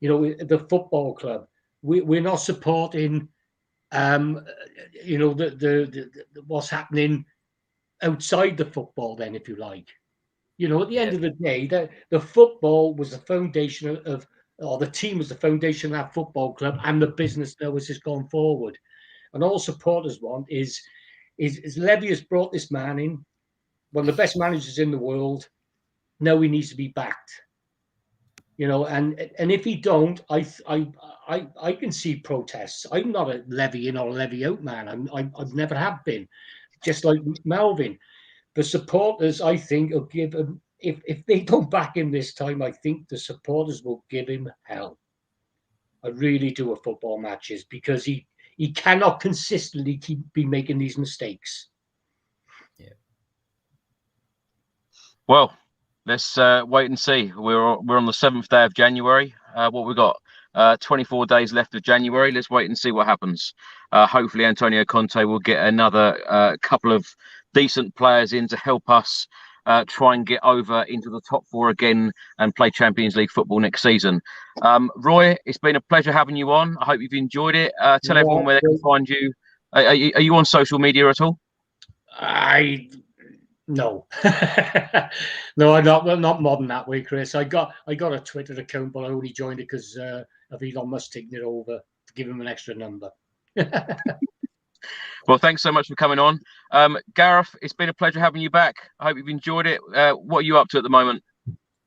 The football club. We're not supporting, what's happening outside the football. Then, if you like, at the end of the day, the football was the foundation or the team was the foundation of that football club, and the business now has just gone forward. And all supporters want is Levy has brought this man in, one of the best managers in the world. Now he needs to be backed. And if he don't, I can see protests. I'm not a Levy in or a Levy out man. I've never have been. Just like Melvin, the supporters, I think, will give him. If they don't back him this time, I think the supporters will give him hell. I really do at football matches, because he cannot consistently be making these mistakes. Yeah. Well, let's wait and see. We're on the 7th day of January. What we got? 24 days left of January. Let's wait and see what happens. Hopefully, Antonio Conte will get another couple of decent players in to help us try and get over into the top 4 again and play Champions League football next season. Roy, it's been a pleasure having you on. I hope you've enjoyed it. Tell everyone where they can find you. Are you on social media at all? No. No, I'm not modern that way, Chris. I got a Twitter account, but I only joined it because of Elon Musk taking it over to give him an extra number. Well, thanks so much for coming on. Gareth, it's been a pleasure having you back. I hope you've enjoyed it. What are you up to at the moment?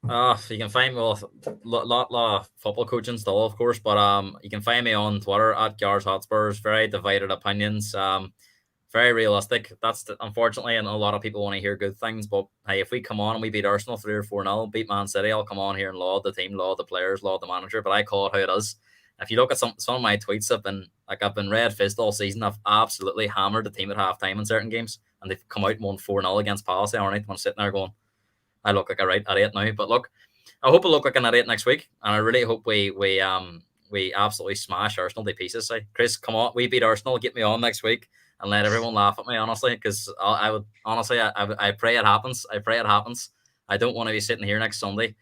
You can find me with a lot of football coaching still, of course, but you can find me on Twitter at Gareth Hotspurs. Very divided opinions. Very realistic. That's unfortunately, and a lot of people want to hear good things. But hey, if we come on and we beat Arsenal 3 or 4-0, beat Man City, I'll come on here and laud the team, laud the players, laud the manager. But I call it how it is. If you look at some of my tweets, I've been red-faced all season. I've absolutely hammered the team at halftime in certain games, and they've come out and won 4-0 against Palace. I'm sitting there going, I look like a right idiot now. But look, I hope I look like an idiot next week, and I really hope we absolutely smash Arsenal to pieces. Chris, come on, we beat Arsenal. Get me on next week and let everyone laugh at me, honestly, because I pray it happens. I pray it happens. I don't want to be sitting here next Sunday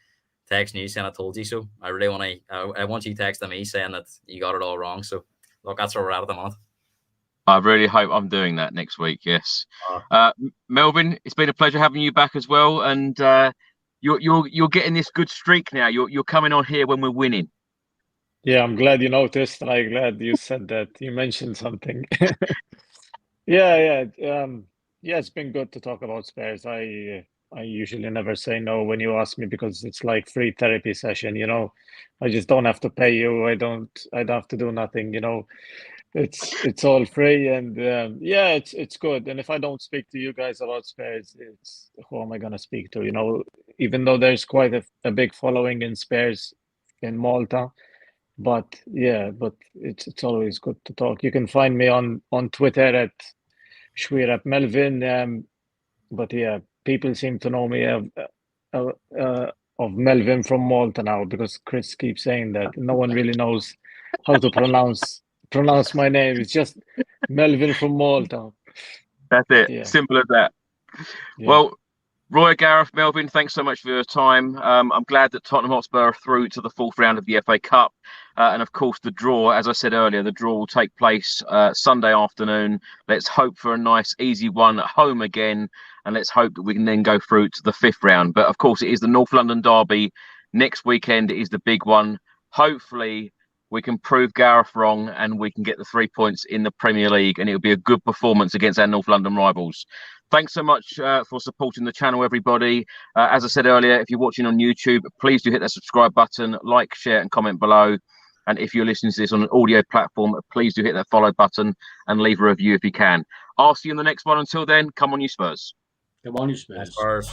texting you saying I told you so. I really want to. I want you texting me saying that you got it all wrong. So look, that's where we're at the moment. I really hope I'm doing that next week. Yes, Melvin, it's been a pleasure having you back as well, and you're getting this good streak now. You're coming on here when we're winning. Yeah, I'm glad you noticed, and I'm glad you said that. You mentioned something. Yeah. It's been good to talk about Spurs. I usually never say no when you ask me because it's like free therapy session. I just don't have to pay you. I don't have to do nothing. It's all free, and it's good. And if I don't speak to you guys about Spurs, it's who am I gonna speak to? Even though there's quite a big following in Spurs in Malta, but it's always good to talk. You can find me on Twitter at Shwirap Melvin. But yeah, people seem to know me of Melvin from Malta now because Chris keeps saying that. No one really knows how to pronounce my name. It's just Melvin from Malta. That's it. Yeah. Simple as that. Yeah. Well, Roy, Gareth, Melvin, thanks so much for your time. I'm glad that Tottenham Hotspur are through to the 4th round of the FA Cup. And of course, the draw, as I said earlier, the draw will take place Sunday afternoon. Let's hope for a nice, easy one at home again. And let's hope that we can then go through to the 5th round. But of course, it is the North London derby. Next weekend is the big one. Hopefully, we can prove Gareth wrong and we can get the 3 points in the Premier League. And it'll be a good performance against our North London rivals. Thanks so much for supporting the channel, everybody. As I said earlier, if you're watching on YouTube, please do hit that subscribe button, like, share and comment below. And if you're listening to this on an audio platform, please do hit that follow button and leave a review if you can. I'll see you in the next one. Until then, come on, you Spurs. Come on, you Spurs. Spurs.